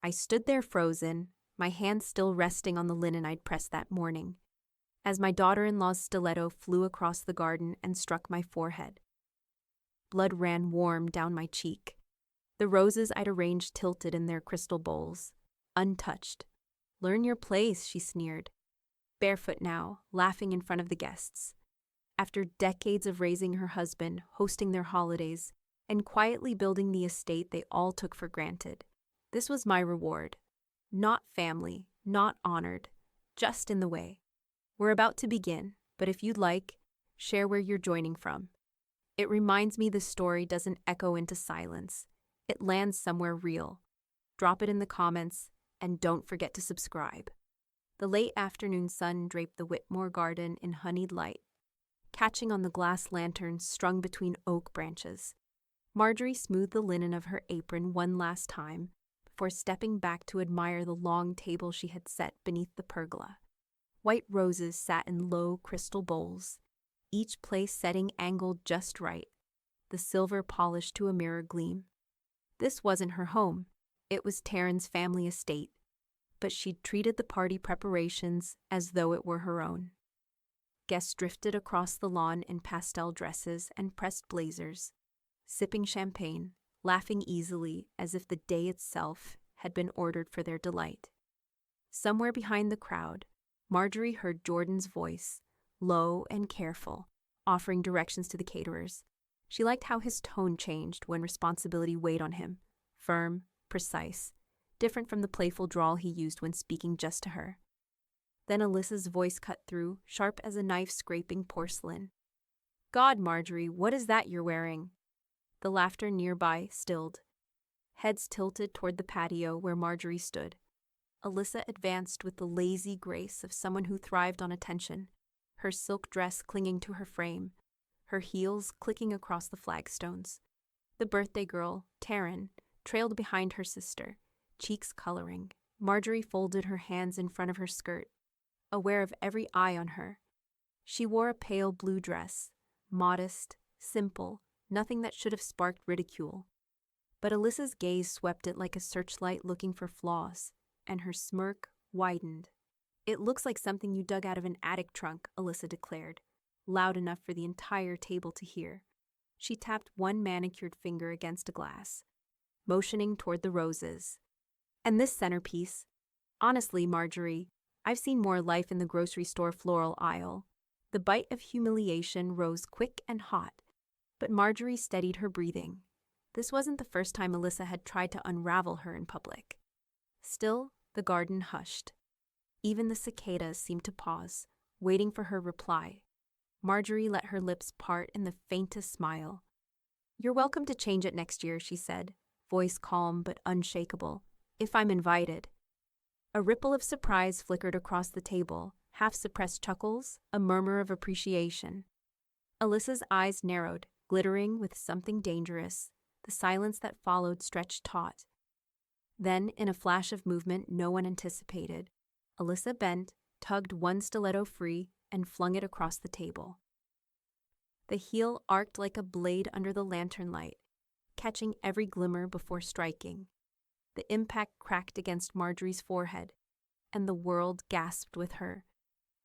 I stood there frozen, my hand still resting on the linen I'd pressed that morning, as my daughter-in-law's stiletto flew across the garden and struck my forehead. Blood ran warm down my cheek. The roses I'd arranged tilted in their crystal bowls, untouched. "Learn your place," she sneered. Barefoot now, laughing in front of the guests. After decades of raising her husband, hosting their holidays, and quietly building the estate they all took for granted, this was my reward. Not family, not honored, just in the way. We're about to begin, but if you'd like, share where you're joining from. It reminds me the story doesn't echo into silence. It lands somewhere real. Drop it in the comments, and don't forget to subscribe. The late afternoon sun draped the Whitmore garden in honeyed light, catching on the glass lanterns strung between oak branches. Marjorie smoothed the linen of her apron one last time before stepping back to admire the long table she had set beneath the pergola. White roses sat in low crystal bowls, each place setting angled just right, the silver polished to a mirror gleam. This wasn't her home. It was Taryn's family estate, but she'd treated the party preparations as though it were her own. Guests drifted across the lawn in pastel dresses and pressed blazers, sipping champagne, laughing easily as if the day itself had been ordered for their delight. Somewhere behind the crowd, Marjorie heard Jordan's voice, low and careful, offering directions to the caterers. She liked how his tone changed when responsibility weighed on him, firm, precise, different from the playful drawl he used when speaking just to her. Then Alyssa's voice cut through, sharp as a knife scraping porcelain. "God, Marjorie, what is that you're wearing?" The laughter nearby stilled. Heads tilted toward the patio where Marjorie stood. Alyssa advanced with the lazy grace of someone who thrived on attention, her silk dress clinging to her frame, her heels clicking across the flagstones. The birthday girl, Taryn, trailed behind her sister, cheeks coloring. Marjorie folded her hands in front of her skirt, aware of every eye on her. She wore a pale blue dress, modest, simple, nothing that should have sparked ridicule. But Alyssa's gaze swept it like a searchlight looking for flaws, and her smirk widened. "It looks like something you dug out of an attic trunk," Alyssa declared, loud enough for the entire table to hear. She tapped one manicured finger against a glass, motioning toward the roses. "And this centerpiece? Honestly, Marjorie, I've seen more life in the grocery store floral aisle." The bite of humiliation rose quick and hot, but Marjorie steadied her breathing. This wasn't the first time Alyssa had tried to unravel her in public. Still, the garden hushed. Even the cicadas seemed to pause, waiting for her reply. Marjorie let her lips part in the faintest smile. "You're welcome to change it next year," she said, voice calm but unshakable, "if I'm invited." A ripple of surprise flickered across the table, half-suppressed chuckles, a murmur of appreciation. Alyssa's eyes narrowed, glittering with something dangerous. The silence that followed stretched taut. Then, in a flash of movement no one anticipated, Alyssa bent, tugged one stiletto free, and flung it across the table. The heel arced like a blade under the lantern light, catching every glimmer before striking. The impact cracked against Marjorie's forehead, and the world gasped with her.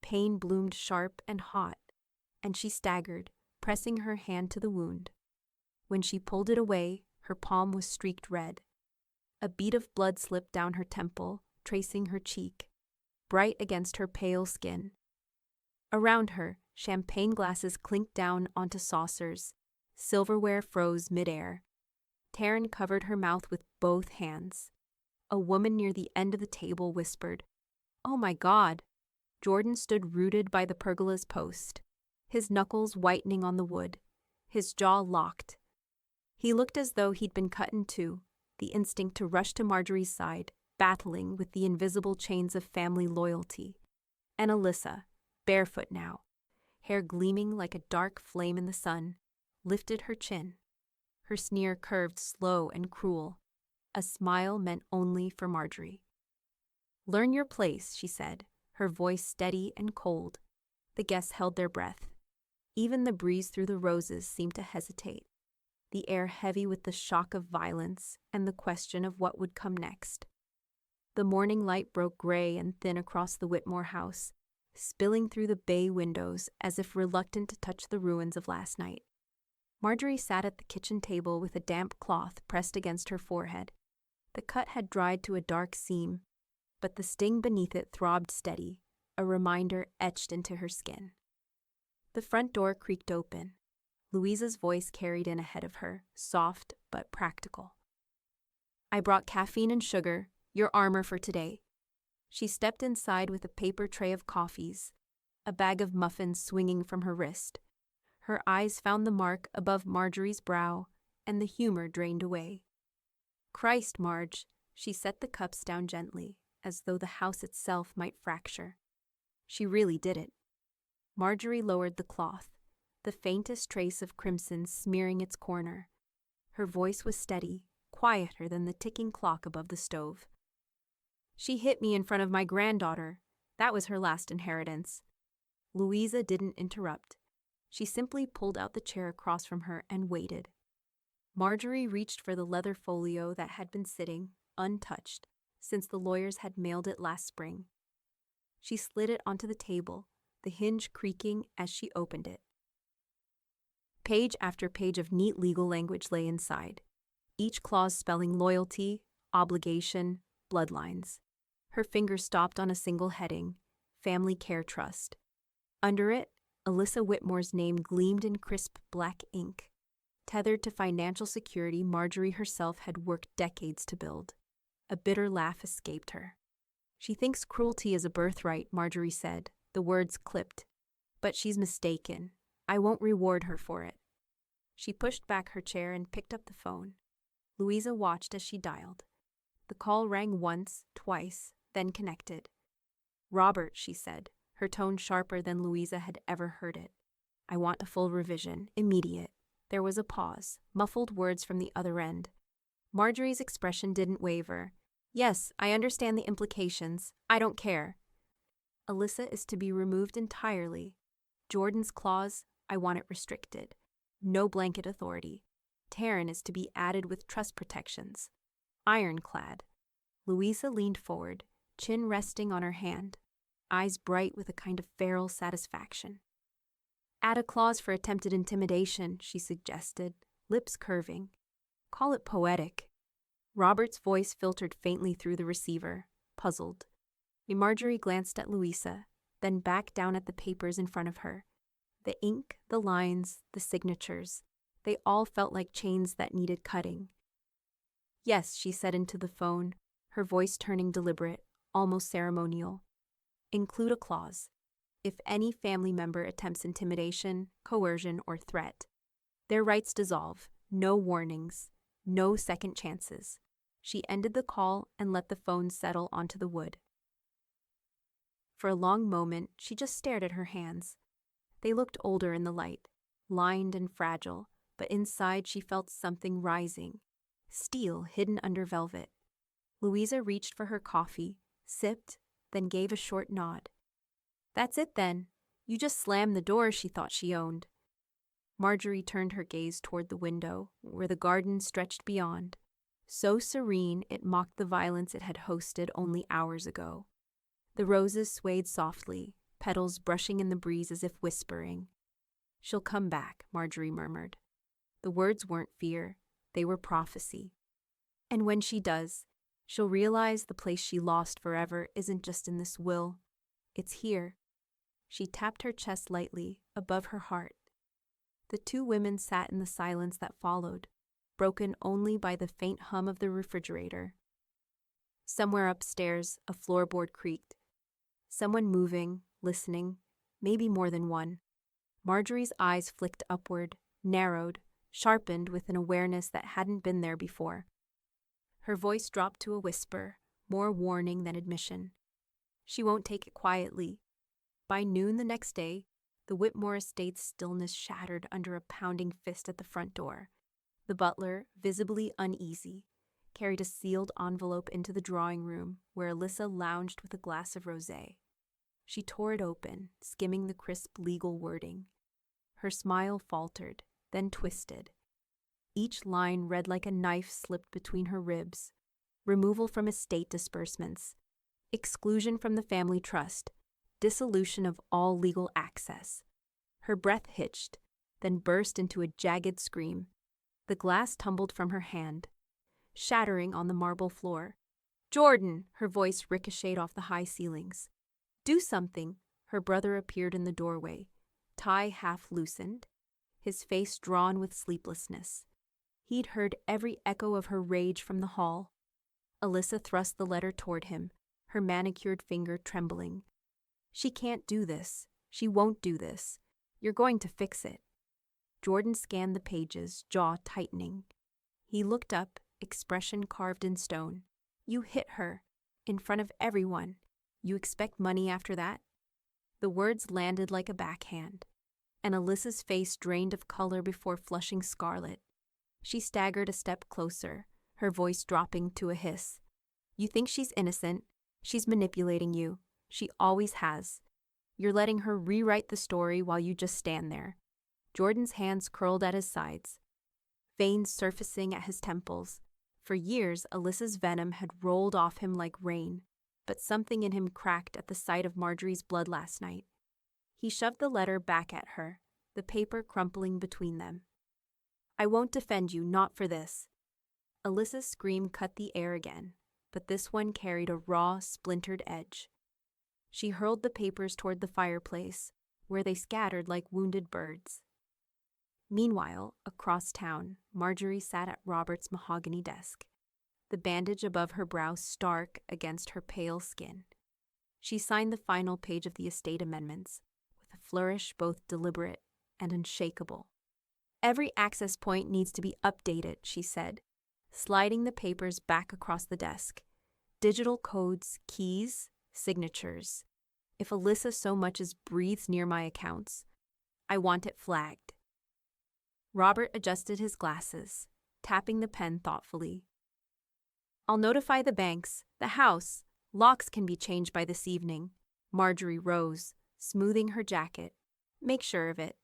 Pain bloomed sharp and hot, and she staggered, pressing her hand to the wound. When she pulled it away, her palm was streaked red. A bead of blood slipped down her temple, tracing her cheek, bright against her pale skin. Around her, champagne glasses clinked down onto saucers. Silverware froze midair. Taryn covered her mouth with both hands. A woman near the end of the table whispered, "Oh my God!" Jordan stood rooted by the pergola's post, his knuckles whitening on the wood, his jaw locked. He looked as though he'd been cut in two, the instinct to rush to Marjorie's side, battling with the invisible chains of family loyalty. And Alyssa, barefoot now, hair gleaming like a dark flame in the sun, lifted her chin. Her sneer curved slow and cruel, a smile meant only for Marjorie. "Learn your place," she said, her voice steady and cold. The guests held their breath. Even the breeze through the roses seemed to hesitate, the air heavy with the shock of violence and the question of what would come next. The morning light broke gray and thin across the Whitmore house, spilling through the bay windows as if reluctant to touch the ruins of last night. Marjorie sat at the kitchen table with a damp cloth pressed against her forehead. The cut had dried to a dark seam, but the sting beneath it throbbed steady, a reminder etched into her skin. The front door creaked open. Louisa's voice carried in ahead of her, soft but practical. "I brought caffeine and sugar, your armor for today." She stepped inside with a paper tray of coffees, a bag of muffins swinging from her wrist. Her eyes found the mark above Marjorie's brow, and the humor drained away. "Christ, Marge," she set the cups down gently, as though the house itself might fracture. She really did it. Marjorie lowered the cloth, the faintest trace of crimson smearing its corner. Her voice was steady, quieter than the ticking clock above the stove. "She hit me in front of my granddaughter. That was her last inheritance." Louisa didn't interrupt. She simply pulled out the chair across from her and waited. Marjorie reached for the leather folio that had been sitting, untouched, since the lawyers had mailed it last spring. She slid it onto the table, the hinge creaking as she opened it. Page after page of neat legal language lay inside, each clause spelling loyalty, obligation, bloodlines. Her finger stopped on a single heading, Family Care Trust. Under it, Alyssa Whitmore's name gleamed in crisp black ink. Tethered to financial security Marjorie herself had worked decades to build. A bitter laugh escaped her. "She thinks cruelty is a birthright," Marjorie said, the words clipped. "But she's mistaken. I won't reward her for it." She pushed back her chair and picked up the phone. Louisa watched as she dialed. The call rang once, twice, then connected. "Robert," she said, her tone sharper than Louisa had ever heard it. "I want a full revision, immediate." There was a pause, muffled words from the other end. Marjorie's expression didn't waver. "Yes, I understand the implications. I don't care. Alyssa is to be removed entirely. Jordan's clause, I want it restricted. No blanket authority. Taryn is to be added with trust protections. Ironclad." Louisa leaned forward, chin resting on her hand, eyes bright with a kind of feral satisfaction. "Add a clause for attempted intimidation," she suggested, lips curving. "Call it poetic." Robert's voice filtered faintly through the receiver, puzzled. Marjorie glanced at Louisa, then back down at the papers in front of her. The ink, the lines, the signatures, they all felt like chains that needed cutting. "Yes," she said into the phone, her voice turning deliberate, almost ceremonial. "Include a clause. If any family member attempts intimidation, coercion, or threat, their rights dissolve, no warnings, no second chances." She ended the call and let the phone settle onto the wood. For a long moment, she just stared at her hands. They looked older in the light, lined and fragile, but inside she felt something rising, steel hidden under velvet. Louisa reached for her coffee, sipped, then gave a short nod. "That's it then. You just slammed the door she thought she owned." Marjorie turned her gaze toward the window, where the garden stretched beyond, so serene it mocked the violence it had hosted only hours ago. The roses swayed softly, petals brushing in the breeze as if whispering. "She'll come back," Marjorie murmured. The words weren't fear, they were prophecy. "And when she does, she'll realize the place she lost forever isn't just in this will. It's here." She tapped her chest lightly, above her heart. The two women sat in the silence that followed, broken only by the faint hum of the refrigerator. Somewhere upstairs, a floorboard creaked. Someone moving, listening, maybe more than one. Marjorie's eyes flicked upward, narrowed, sharpened with an awareness that hadn't been there before. Her voice dropped to a whisper, more warning than admission. She won't take it quietly. By noon the next day, the Whitmore estate's stillness shattered under a pounding fist at the front door. The butler, visibly uneasy, carried a sealed envelope into the drawing room where Alyssa lounged with a glass of rosé. She tore it open, skimming the crisp legal wording. Her smile faltered, then twisted. Each line read like a knife slipped between her ribs. removal from estate disbursements, exclusion from the family trust, dissolution of all legal access. Her breath hitched, then burst into a jagged scream. The glass tumbled from her hand, shattering on the marble floor. "Jordan!" Her voice ricocheted off the high ceilings. "Do something!" Her brother appeared in the doorway, tie half loosened, his face drawn with sleeplessness. He'd heard every echo of her rage from the hall. Alyssa thrust the letter toward him, her manicured finger trembling. "She can't do this. She won't do this. You're going to fix it." Jordan scanned the pages, jaw tightening. He looked up, expression carved in stone. "You hit her. In front of everyone. You expect money after that?" The words landed like a backhand, and Alyssa's face drained of color before flushing scarlet. She staggered a step closer, her voice dropping to a hiss. "You think she's innocent. She's manipulating you. She always has. You're letting her rewrite the story while you just stand there." Jordan's hands curled at his sides, veins surfacing at his temples. For years, Alyssa's venom had rolled off him like rain, but something in him cracked at the sight of Marjorie's blood last night. He shoved the letter back at her, the paper crumpling between them. "I won't defend you, not for this." Alyssa's scream cut the air again, but this one carried a raw, splintered edge. She hurled the papers toward the fireplace, where they scattered like wounded birds. Meanwhile, across town, Marjorie sat at Robert's mahogany desk, the bandage above her brow stark against her pale skin. She signed the final page of the estate amendments, with a flourish both deliberate and unshakable. "Every access point needs to be updated," she said, sliding the papers back across the desk. "Digital codes, keys, signatures. If Alyssa so much as breathes near my accounts, I want it flagged." Robert adjusted his glasses, tapping the pen thoughtfully. "I'll notify the banks, the house. Locks can be changed by this evening." Marjorie rose, smoothing her jacket. "Make sure of it.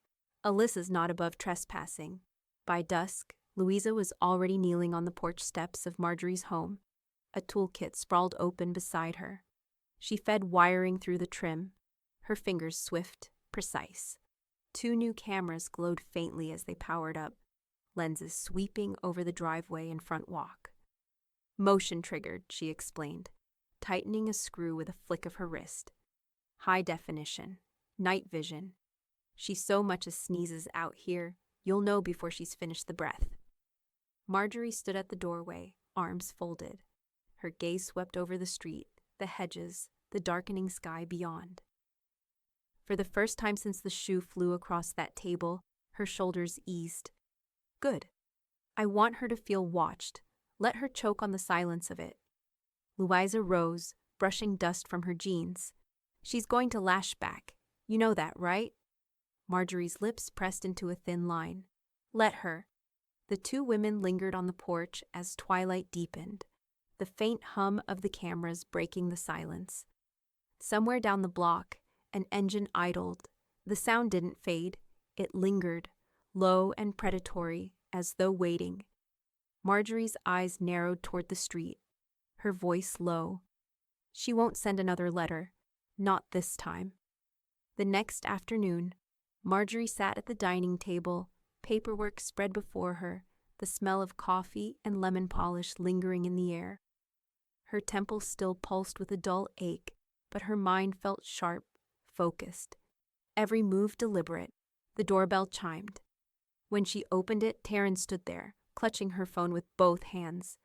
Alyssa's not above trespassing." By dusk, Louisa was already kneeling on the porch steps of Marjorie's home, a toolkit sprawled open beside her. She fed wiring through the trim, her fingers swift, precise. 2 new cameras glowed faintly as they powered up, lenses sweeping over the driveway and front walk. "Motion triggered," she explained, tightening a screw with a flick of her wrist. "High definition, night vision. She so much as sneezes out here, you'll know before she's finished the breath." Marjorie stood at the doorway, arms folded. Her gaze swept over the street, the hedges, the darkening sky beyond. For the first time since the shoe flew across that table, her shoulders eased. "Good. I want her to feel watched. Let her choke on the silence of it." Louisa rose, brushing dust from her jeans. "She's going to lash back. You know that, right?" Marjorie's lips pressed into a thin line. "Let her." The 2 women lingered on the porch as twilight deepened, the faint hum of the cameras breaking the silence. Somewhere down the block, an engine idled. The sound didn't fade. It lingered, low and predatory, as though waiting. Marjorie's eyes narrowed toward the street, her voice low. "She won't send another letter. Not this time." The next afternoon, Marjorie sat at the dining table, paperwork spread before her, the smell of coffee and lemon polish lingering in the air. Her temples still pulsed with a dull ache, but her mind felt sharp, focused. Every move deliberate. The doorbell chimed. When she opened it, Taryn stood there, clutching her phone with both hands.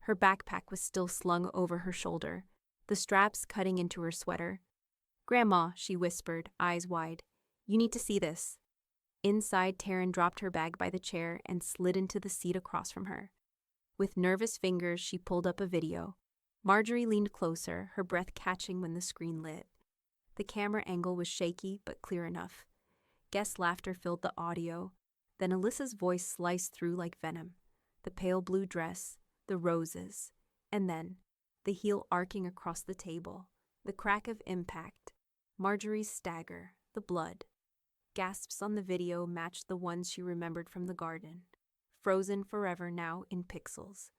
Her backpack was still slung over her shoulder, the straps cutting into her sweater. "Grandma," she whispered, eyes wide, "you need to see this." Inside, Taryn dropped her bag by the chair and slid into the seat across from her. With nervous fingers, she pulled up a video. Marjorie leaned closer, her breath catching when the screen lit. The camera angle was shaky but clear enough. Guest laughter filled the audio. Then Alyssa's voice sliced through like venom. The pale blue dress, the roses, and then the heel arcing across the table, the crack of impact, Marjorie's stagger, the blood. Gasps on the video matched the ones she remembered from the garden, frozen forever now in pixels.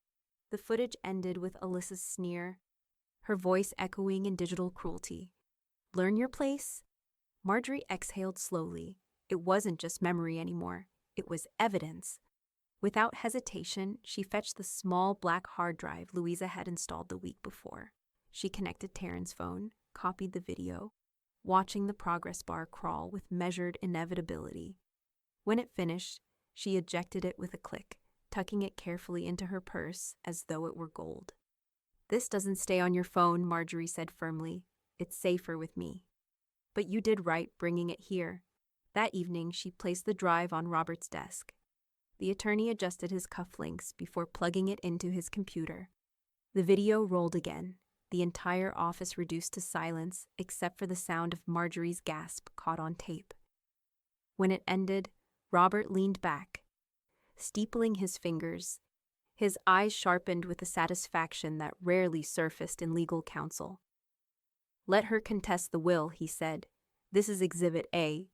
The footage ended with Alyssa's sneer, her voice echoing in digital cruelty. Learn your place? Marjorie exhaled slowly. It wasn't just memory anymore. It was evidence. Without hesitation, she fetched the small black hard drive Louisa had installed the week before. She connected Taryn's phone, copied the video, watching the progress bar crawl with measured inevitability. When it finished, she ejected it with a click, tucking it carefully into her purse as though it were gold. "This doesn't stay on your phone," Marjorie said firmly. "It's safer with me." "But you did right bringing it here." That evening, she placed the drive on Robert's desk. The attorney adjusted his cufflinks before plugging it into his computer. The video rolled again, the entire office reduced to silence except for the sound of Marjorie's gasp caught on tape. When it ended, Robert leaned back, steepling his fingers, his eyes sharpened with a satisfaction that rarely surfaced in legal counsel. "Let her contest the will," he said. "This is Exhibit A."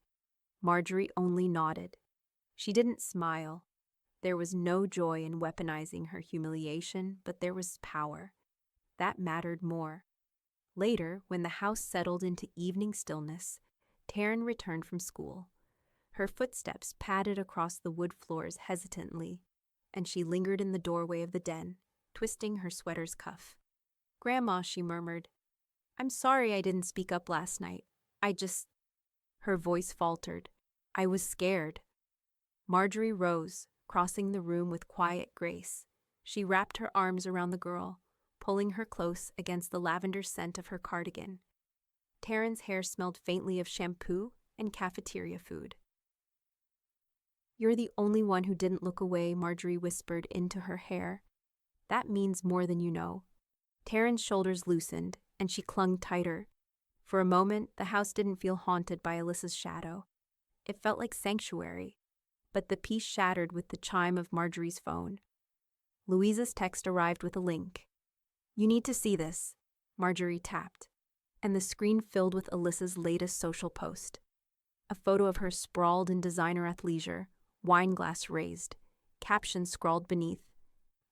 Marjorie only nodded. She didn't smile. There was no joy in weaponizing her humiliation, but there was power. That mattered more. Later, when the house settled into evening stillness, Taryn returned from school. Her footsteps padded across the wood floors hesitantly, and she lingered in the doorway of the den, twisting her sweater's cuff. "Grandma," she murmured, "I'm sorry I didn't speak up last night. Her voice faltered. "I was scared." Marjorie rose, crossing the room with quiet grace. She wrapped her arms around the girl, pulling her close against the lavender scent of her cardigan. Taryn's hair smelled faintly of shampoo and cafeteria food. "You're the only one who didn't look away," Marjorie whispered into her hair. "That means more than you know." Taryn's shoulders loosened, and she clung tighter. For a moment, the house didn't feel haunted by Alyssa's shadow. It felt like sanctuary. But the peace shattered with the chime of Marjorie's phone. Louisa's text arrived with a link. "You need to see this," Marjorie tapped, and the screen filled with Alyssa's latest social post. A photo of her sprawled in designer athleisure, wine glass raised, caption scrawled beneath,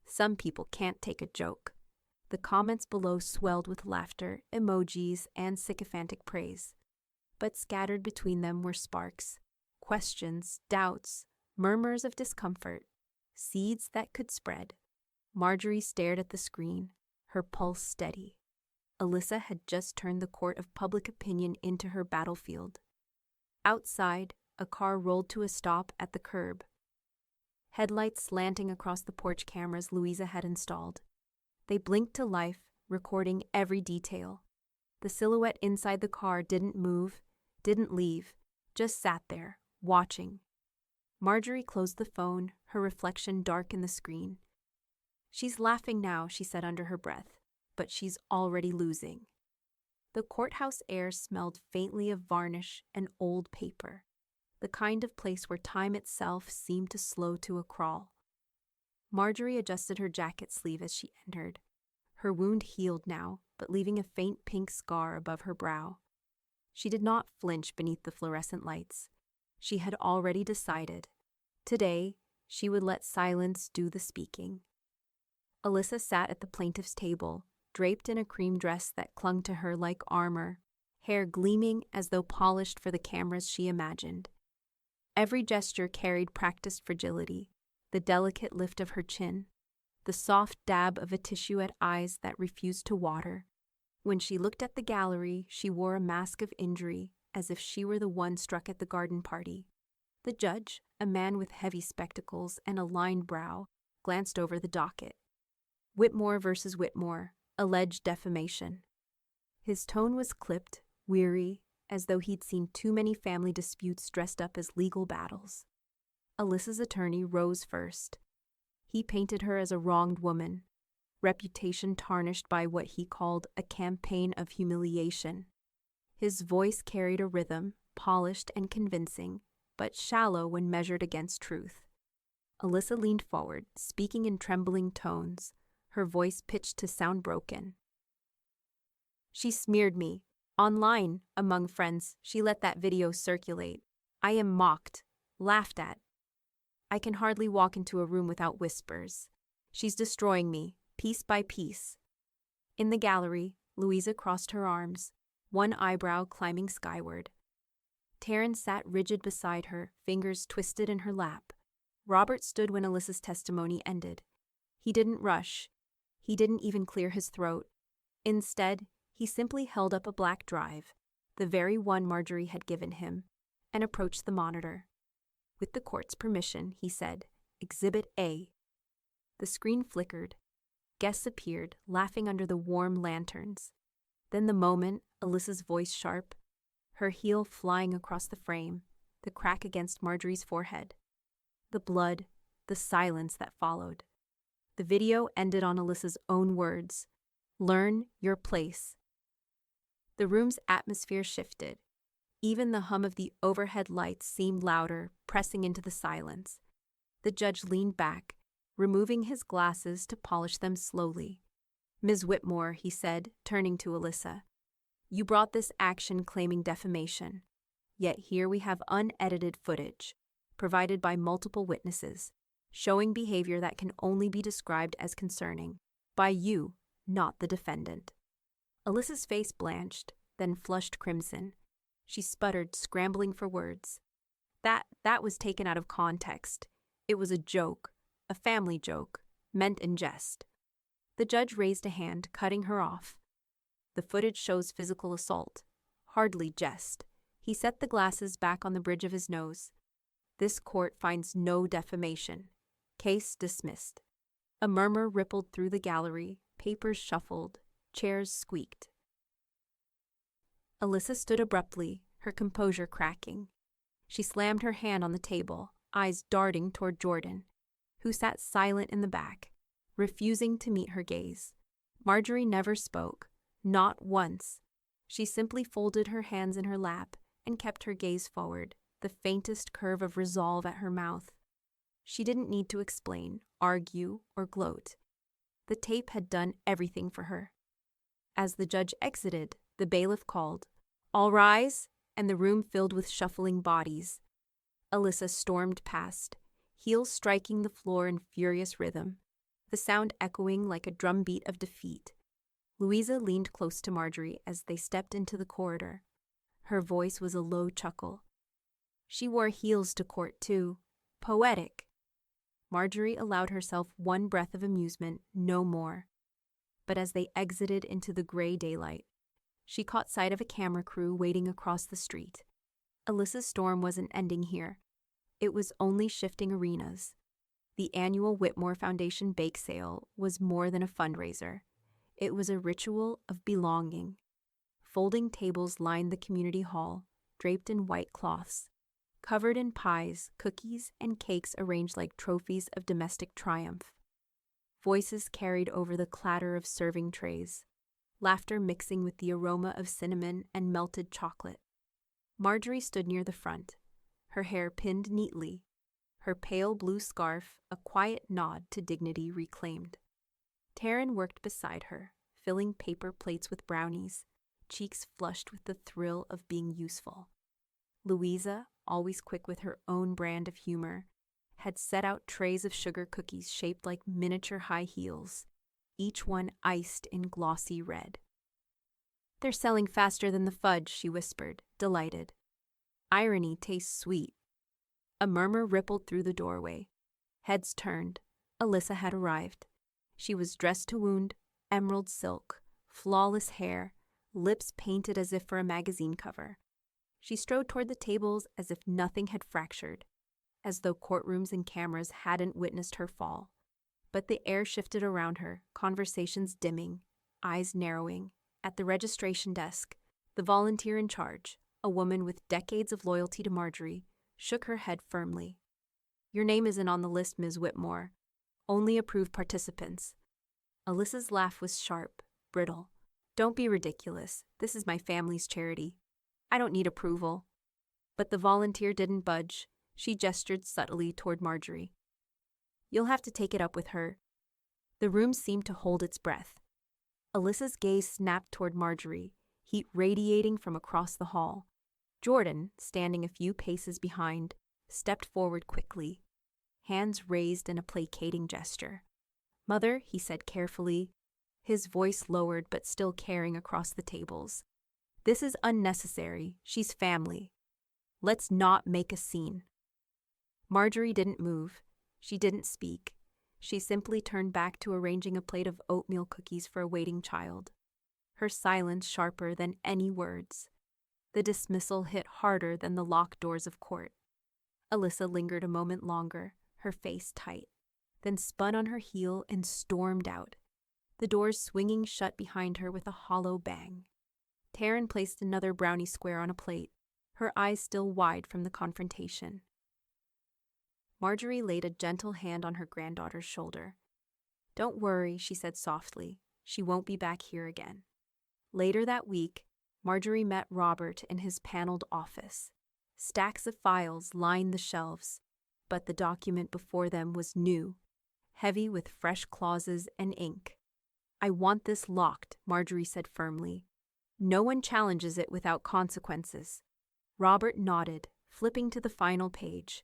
"Some people can't take a joke." The comments below swelled with laughter, emojis, and sycophantic praise. But scattered between them were sparks, questions, doubts, murmurs of discomfort, seeds that could spread. Marjorie stared at the screen, her pulse steady. Alyssa had just turned the court of public opinion into her battlefield. Outside, a car rolled to a stop at the curb. Headlights slanting across the porch cameras Louisa had installed. They blinked to life, recording every detail. The silhouette inside the car didn't move, didn't leave, just sat there, watching. Marjorie closed the phone, her reflection dark in the screen. "She's laughing now," she said under her breath, "but she's already losing." The courthouse air smelled faintly of varnish and old paper, the kind of place where time itself seemed to slow to a crawl. Marjorie adjusted her jacket sleeve as she entered. Her wound healed now, but leaving a faint pink scar above her brow. She did not flinch beneath the fluorescent lights. She had already decided. Today, she would let silence do the speaking. Alyssa sat at the plaintiff's table, draped in a cream dress that clung to her like armor, hair gleaming as though polished for the cameras she imagined. Every gesture carried practiced fragility, the delicate lift of her chin, the soft dab of a tissue at eyes that refused to water. When she looked at the gallery, she wore a mask of injury, as if she were the one struck at the garden party. The judge, a man with heavy spectacles and a lined brow, glanced over the docket. Whitmore versus Whitmore, alleged defamation. His tone was clipped, weary, as though he'd seen too many family disputes dressed up as legal battles. Alyssa's attorney rose first. He painted her as a wronged woman, reputation tarnished by what he called a campaign of humiliation. His voice carried a rhythm, polished and convincing, but shallow when measured against truth. Alyssa leaned forward, speaking in trembling tones, her voice pitched to sound broken. "She smeared me. Online, among friends, she let that video circulate. I am mocked, laughed at. I can hardly walk into a room without whispers. She's destroying me. piece by piece. In the gallery, Louisa crossed her arms, one eyebrow climbing skyward. Taryn sat rigid beside her, fingers twisted in her lap. Robert stood when Alyssa's testimony ended. He didn't rush. He didn't even clear his throat. Instead, he simply held up a black drive, the very one Marjorie had given him, and approached the monitor. With the court's permission, he said, "Exhibit A." The screen flickered. Guests appeared, laughing under the warm lanterns. Then the moment, Alyssa's voice sharp, her heel flying across the frame, the crack against Marjorie's forehead. The blood, the silence that followed. The video ended on Alyssa's own words, "Learn your place." The room's atmosphere shifted. Even the hum of the overhead lights seemed louder, pressing into the silence. The judge leaned back, removing his glasses to polish them slowly. "Ms. Whitmore," he said, turning to Alyssa, "you brought this action claiming defamation. Yet here we have unedited footage, provided by multiple witnesses, showing behavior that can only be described as concerning, by you, not the defendant." Alyssa's face blanched, then flushed crimson. She sputtered, scrambling for words. That was taken out of context. It was a joke, a family joke, meant in jest. The judge raised a hand, cutting her off. "The footage shows physical assault, hardly jest." He set the glasses back on the bridge of his nose. "This court finds no defamation. Case dismissed." A murmur rippled through the gallery, papers shuffled, chairs squeaked. Alyssa stood abruptly, her composure cracking. She slammed her hand on the table, eyes darting toward Jordan, who sat silent in the back, refusing to meet her gaze. Marjorie never spoke, not once. She simply folded her hands in her lap and kept her gaze forward, the faintest curve of resolve at her mouth. She didn't need to explain, argue, or gloat. The tape had done everything for her. As the judge exited, the bailiff called, "All rise," and the room filled with shuffling bodies. Alyssa stormed past, heels striking the floor in furious rhythm, the sound echoing like a drumbeat of defeat. Louisa leaned close to Marjorie as they stepped into the corridor. Her voice was a low chuckle. She wore heels to court, too. Poetic. Marjorie allowed herself one breath of amusement, no more. But as they exited into the gray daylight, she caught sight of a camera crew waiting across the street. Alyssa's storm wasn't ending here. It was only shifting arenas. The annual Whitmore Foundation bake sale was more than a fundraiser. It was a ritual of belonging. Folding tables lined the community hall, draped in white cloths, covered in pies, cookies, and cakes arranged like trophies of domestic triumph. Voices carried over the clatter of serving trays, laughter mixing with the aroma of cinnamon and melted chocolate. Marjorie stood near the front, her hair pinned neatly, her pale blue scarf a quiet nod to dignity reclaimed. Taryn worked beside her, filling paper plates with brownies, cheeks flushed with the thrill of being useful. Louisa, always quick with her own brand of humor, had set out trays of sugar cookies shaped like miniature high heels, each one iced in glossy red. "They're selling faster than the fudge," she whispered, delighted. "Irony tastes sweet." A murmur rippled through the doorway. Heads turned. Alyssa had arrived. She was dressed to wound, emerald silk, flawless hair, lips painted as if for a magazine cover. She strode toward the tables as if nothing had fractured, as though courtrooms and cameras hadn't witnessed her fall. But the air shifted around her, conversations dimming, eyes narrowing. At the registration desk, the volunteer in charge, a woman with decades of loyalty to Marjorie, shook her head firmly. "Your name isn't on the list, Ms. Whitmore. Only approved participants." Alyssa's laugh was sharp, brittle. "Don't be ridiculous. This is my family's charity. I don't need approval." But the volunteer didn't budge. She gestured subtly toward Marjorie. "You'll have to take it up with her." The room seemed to hold its breath. Alyssa's gaze snapped toward Marjorie, heat radiating from across the hall. Jordan, standing a few paces behind, stepped forward quickly, hands raised in a placating gesture. "Mother," he said carefully, his voice lowered but still caring across the tables. "This is unnecessary. She's family. Let's not make a scene." Marjorie didn't move. She didn't speak. She simply turned back to arranging a plate of oatmeal cookies for a waiting child. Her silence sharper than any words. The dismissal hit harder than the locked doors of court. Alyssa lingered a moment longer, her face tight, then spun on her heel and stormed out, the doors swinging shut behind her with a hollow bang. Taryn placed another brownie square on a plate, her eyes still wide from the confrontation. Marjorie laid a gentle hand on her granddaughter's shoulder. "Don't worry," she said softly. "She won't be back here again." Later that week, Marjorie met Robert in his paneled office. Stacks of files lined the shelves, but the document before them was new, heavy with fresh clauses and ink. "I want this locked," Marjorie said firmly. "No one challenges it without consequences." Robert nodded, flipping to the final page.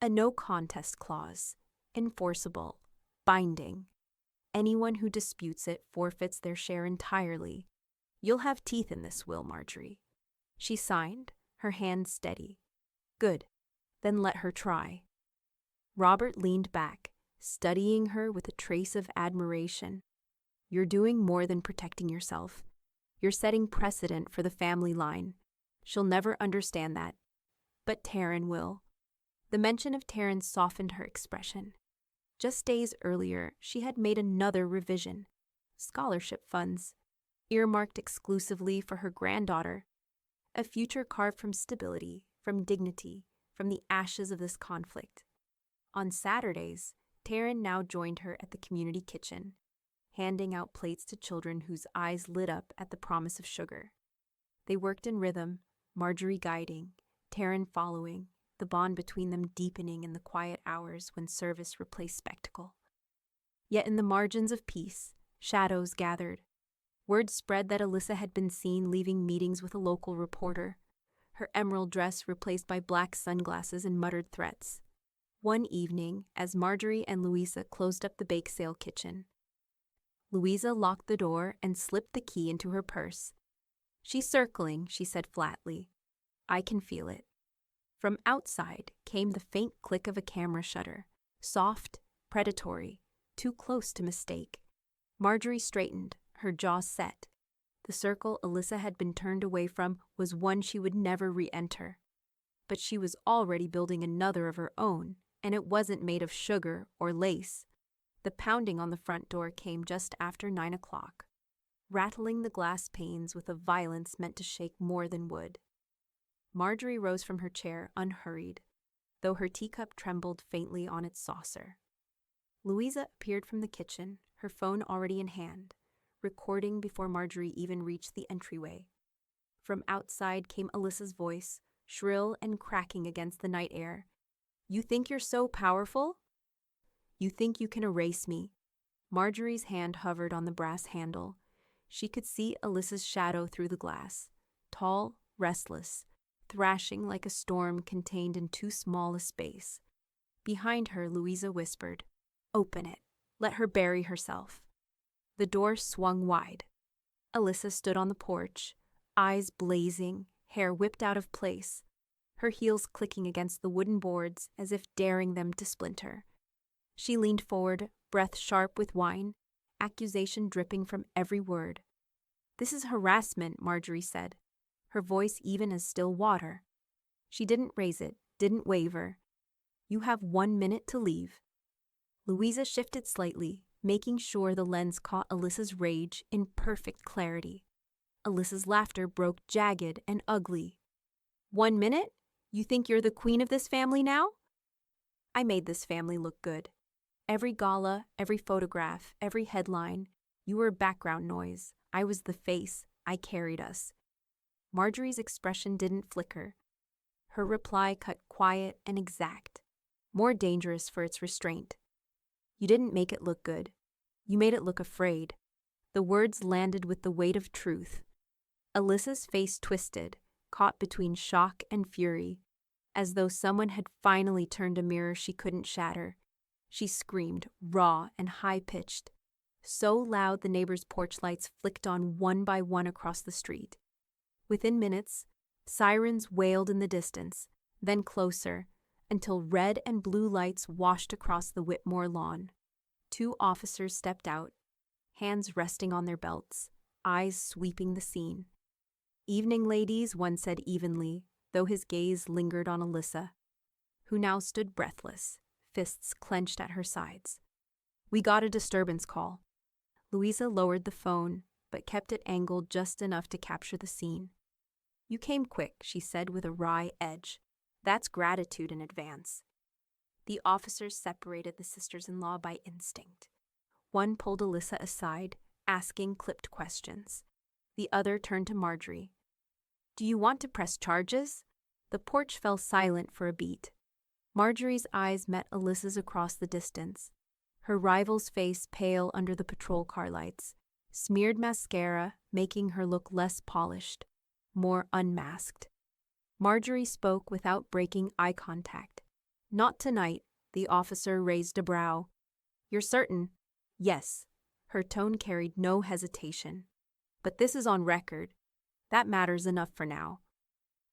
A no-contest clause, enforceable, binding. Anyone who disputes it forfeits their share entirely. "You'll have teeth in this will, Marjorie." She signed, her hand steady. "Good. Then let her try." Robert leaned back, studying her with a trace of admiration. "You're doing more than protecting yourself. You're setting precedent for the family line. She'll never understand that. But Taryn will." The mention of Taryn softened her expression. Just days earlier, she had made another revision. Scholarship funds, earmarked exclusively for her granddaughter. A future carved from stability, from dignity, from the ashes of this conflict. On Saturdays, Taryn now joined her at the community kitchen, handing out plates to children whose eyes lit up at the promise of sugar. They worked in rhythm, Marjorie guiding, Taryn following, the bond between them deepening in the quiet hours when service replaced spectacle. Yet in the margins of peace, shadows gathered. Word spread that Alyssa had been seen leaving meetings with a local reporter, her emerald dress replaced by black sunglasses and muttered threats. One evening, as Marjorie and Louisa closed up the bake sale kitchen, Louisa locked the door and slipped the key into her purse. "She's circling," she said flatly. "I can feel it." From outside came the faint click of a camera shutter, soft, predatory, too close to mistake. Marjorie straightened, her jaw set. The circle Alyssa had been turned away from was one she would never re-enter. But she was already building another of her own, and it wasn't made of sugar or lace. The pounding on the front door came just after 9 o'clock, rattling the glass panes with a violence meant to shake more than wood. Marjorie rose from her chair unhurried, though her teacup trembled faintly on its saucer. Louisa appeared from the kitchen, her phone already in hand, recording before Marjorie even reached the entryway. From outside came Alyssa's voice, shrill and cracking against the night air. "You think you're so powerful? You think you can erase me?" Marjorie's hand hovered on the brass handle. She could see Alyssa's shadow through the glass, tall, restless, thrashing like a storm contained in too small a space. Behind her, Louisa whispered, "Open it. Let her bury herself." The door swung wide. Alyssa stood on the porch, eyes blazing, hair whipped out of place, her heels clicking against the wooden boards as if daring them to splinter. She leaned forward, breath sharp with wine, accusation dripping from every word. "This is harassment," Marjorie said, her voice even as still water. She didn't raise it, didn't waver. "You have 1 minute to leave." Louisa shifted slightly, making sure the lens caught Alyssa's rage in perfect clarity. Alyssa's laughter broke jagged and ugly. "1 minute? You think you're the queen of this family now?" "I made this family look good. Every gala, every photograph, every headline, you were background noise. I was the face. I carried us." Marjorie's expression didn't flicker. Her reply cut quiet and exact, more dangerous for its restraint. "You didn't make it look good. You made it look afraid." The words landed with the weight of truth. Alyssa's face twisted, caught between shock and fury, as though someone had finally turned a mirror she couldn't shatter. She screamed, raw and high-pitched, so loud the neighbors' porch lights flicked on one by one across the street. Within minutes, sirens wailed in the distance, then closer, until red and blue lights washed across the Whitmore lawn. 2 officers stepped out, hands resting on their belts, eyes sweeping the scene. "Evening, ladies," one said evenly, though his gaze lingered on Alyssa, who now stood breathless, fists clenched at her sides. "We got a disturbance call." Louisa lowered the phone, but kept it angled just enough to capture the scene. "You came quick," she said with a wry edge. "That's gratitude in advance." The officers separated the sisters-in-law by instinct. One pulled Alyssa aside, asking clipped questions. The other turned to Marjorie. "Do you want to press charges?" The porch fell silent for a beat. Marjorie's eyes met Alyssa's across the distance, her rival's face pale under the patrol car lights, smeared mascara making her look less polished, more unmasked. Marjorie spoke without breaking eye contact. "Not tonight," the officer raised a brow. "You're certain?" "Yes." Her tone carried no hesitation. "But this is on record. That matters enough for now."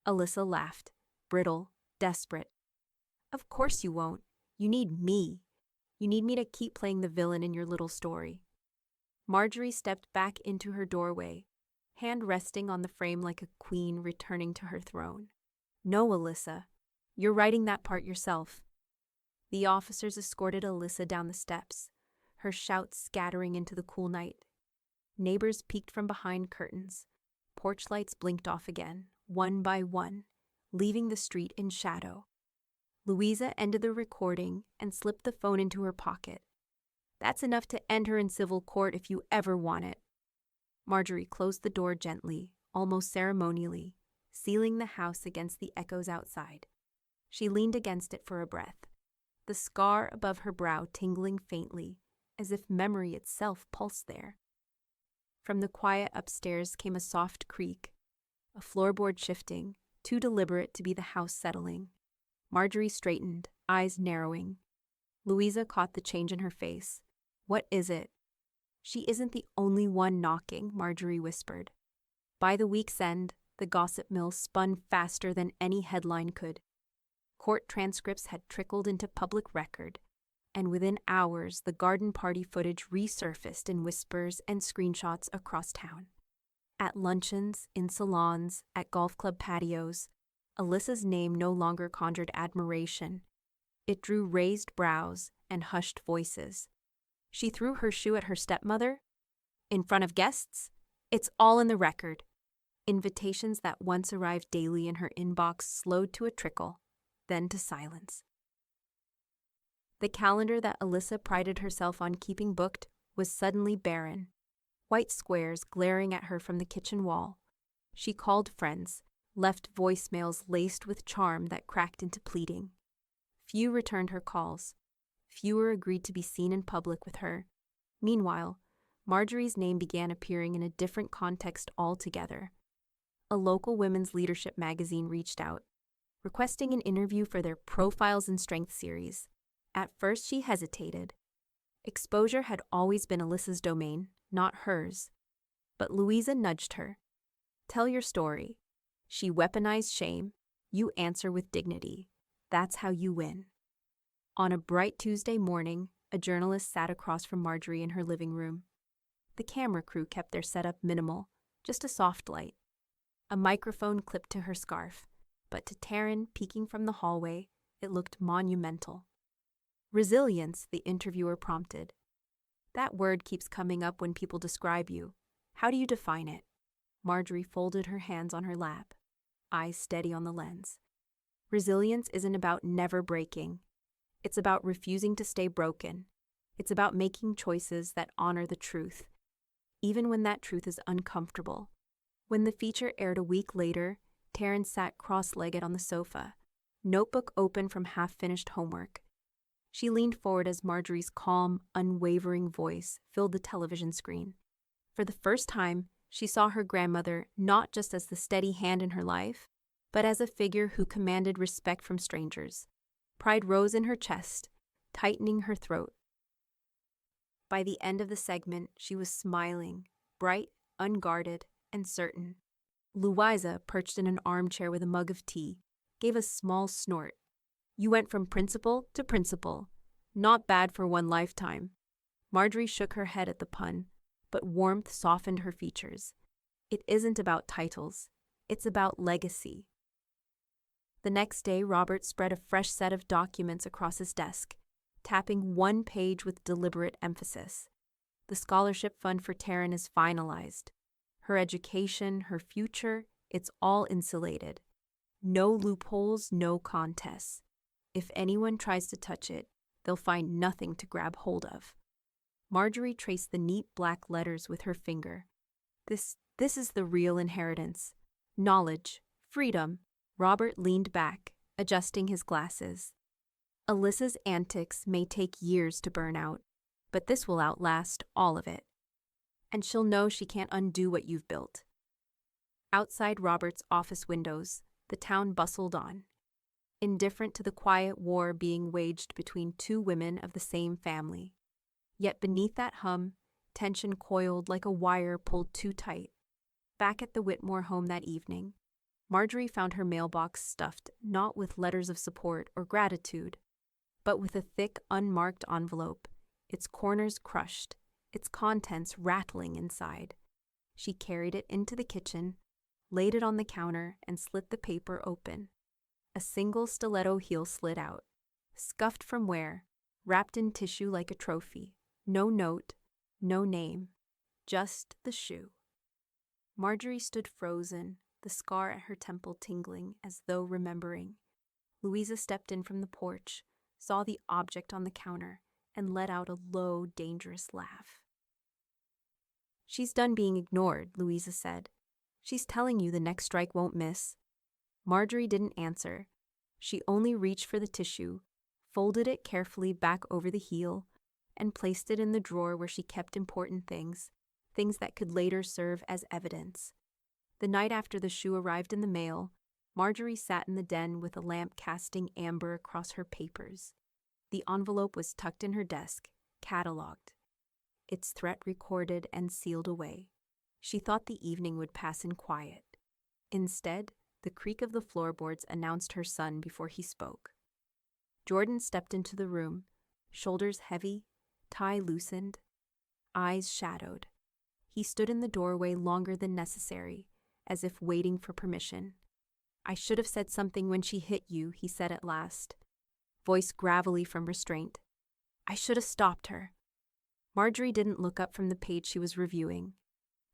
Alyssa laughed, brittle, desperate. "Of course you won't. You need me. You need me to keep playing the villain in your little story." Marjorie stepped back into her doorway, hand resting on the frame like a queen returning to her throne. "No, Alyssa. You're writing that part yourself." The officers escorted Alyssa down the steps, her shouts scattering into the cool night. Neighbors peeked from behind curtains. Porch lights blinked off again, one by one, leaving the street in shadow. Louisa ended the recording and slipped the phone into her pocket. "That's enough to end her in civil court if you ever want it." Marjorie closed the door gently, almost ceremonially, sealing the house against the echoes outside. She leaned against it for a breath, the scar above her brow tingling faintly, as if memory itself pulsed there. From the quiet upstairs came a soft creak, a floorboard shifting, too deliberate to be the house settling. Marjorie straightened, eyes narrowing. Louisa caught the change in her face. "What is it?" "She isn't the only one knocking," Marjorie whispered. By the week's end, the gossip mill spun faster than any headline could. Court transcripts had trickled into public record, and within hours the garden party footage resurfaced in whispers and screenshots across town. At luncheons, in salons, at golf club patios, Alyssa's name no longer conjured admiration. It drew raised brows and hushed voices. She threw her shoe at her stepmother. In front of guests? It's all in the record. Invitations that once arrived daily in her inbox slowed to a trickle, then to silence. The calendar that Alyssa prided herself on keeping booked was suddenly barren, white squares glaring at her from the kitchen wall. She called friends, left voicemails laced with charm that cracked into pleading. Few returned her calls. Fewer agreed to be seen in public with her. Meanwhile, Marjorie's name began appearing in a different context altogether. A local women's leadership magazine reached out, requesting an interview for their Profiles in Strength series. At first she hesitated. Exposure had always been Alyssa's domain, not hers. But Louisa nudged her. "Tell your story." She weaponized shame. You answer with dignity. That's how you win. On a bright Tuesday morning, a journalist sat across from Marjorie in her living room. The camera crew kept their setup minimal, just a soft light. A microphone clipped to her scarf, but to Taryn peeking from the hallway, it looked monumental. "Resilience," the interviewer prompted. "That word keeps coming up when people describe you. How do you define it?" Marjorie folded her hands on her lap, eyes steady on the lens. "Resilience isn't about never breaking. It's about refusing to stay broken. It's about making choices that honor the truth, even when that truth is uncomfortable." When the feature aired a week later, Taryn sat cross-legged on the sofa, notebook open from half-finished homework. She leaned forward as Marjorie's calm, unwavering voice filled the television screen. For the first time, she saw her grandmother not just as the steady hand in her life, but as a figure who commanded respect from strangers. Pride rose in her chest, tightening her throat. By the end of the segment, she was smiling, bright, unguarded, and certain. Louisa, perched in an armchair with a mug of tea, gave a small snort. You went from principal to principal. Not bad for one lifetime. Marjorie shook her head at the pun, but warmth softened her features. It isn't about titles. It's about legacy. The next day, Robert spread a fresh set of documents across his desk, tapping one page with deliberate emphasis. The scholarship fund for Taryn is finalized. Her education, her future, it's all insulated. No loopholes, no contests. If anyone tries to touch it, they'll find nothing to grab hold of. Marjorie traced the neat black letters with her finger. This is the real inheritance. Knowledge, freedom. Robert leaned back, adjusting his glasses. Alyssa's antics may take years to burn out, but this will outlast all of it. And she'll know she can't undo what you've built. Outside Robert's office windows, the town bustled on, indifferent to the quiet war being waged between two women of the same family. Yet beneath that hum, tension coiled like a wire pulled too tight. Back at the Whitmore home that evening, Marjorie found her mailbox stuffed not with letters of support or gratitude, but with a thick, unmarked envelope, its corners crushed, its contents rattling inside. She carried it into the kitchen, laid it on the counter, and slit the paper open. A single stiletto heel slid out, scuffed from wear, wrapped in tissue like a trophy. No note, no name, just the shoe. Marjorie stood frozen, the scar at her temple tingling as though remembering. Louisa stepped in from the porch, saw the object on the counter, and let out a low, dangerous laugh. She's done being ignored, Louisa said. She's telling you the next strike won't miss. Marjorie didn't answer. She only reached for the tissue, folded it carefully back over the heel, and placed it in the drawer where she kept important things that could later serve as evidence. The night after the shoe arrived in the mail, Marjorie sat in the den with a lamp casting amber across her papers. The envelope was tucked in her desk, catalogued, its threat recorded and sealed away. She thought the evening would pass in quiet. Instead, the creak of the floorboards announced her son before he spoke. Jordan stepped into the room, shoulders heavy, tie loosened, eyes shadowed. He stood in the doorway longer than necessary, as if waiting for permission. I should have said something when she hit you, he said at last, voice gravelly from restraint. I should have stopped her. Marjorie didn't look up from the page she was reviewing.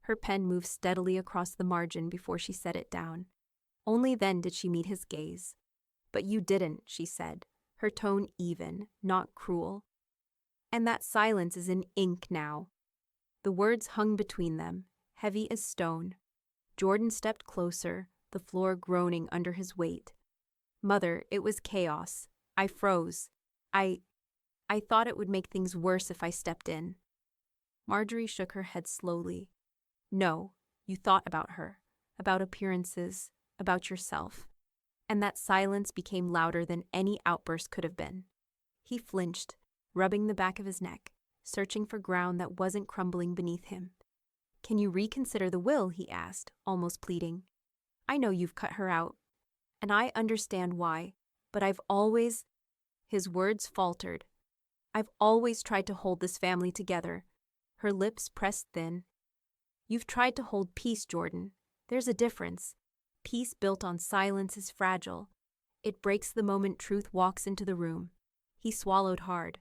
Her pen moved steadily across the margin before she set it down. Only then did she meet his gaze. But you didn't, she said, her tone even, not cruel. And that silence is in ink now. The words hung between them, heavy as stone. Jordan stepped closer, the floor groaning under his weight. Mother, it was chaos. I froze. I thought it would make things worse if I stepped in. Marjorie shook her head slowly. No, you thought about her, about appearances, about yourself. And that silence became louder than any outburst could have been. He flinched, rubbing the back of his neck, searching for ground that wasn't crumbling beneath him. Can you reconsider the will? He asked, almost pleading. I know you've cut her out, and I understand why, but I've always... His words faltered. I've always tried to hold this family together. Her lips pressed thin. You've tried to hold peace, Jordan. There's a difference. Peace built on silence is fragile. It breaks the moment truth walks into the room. He swallowed hard.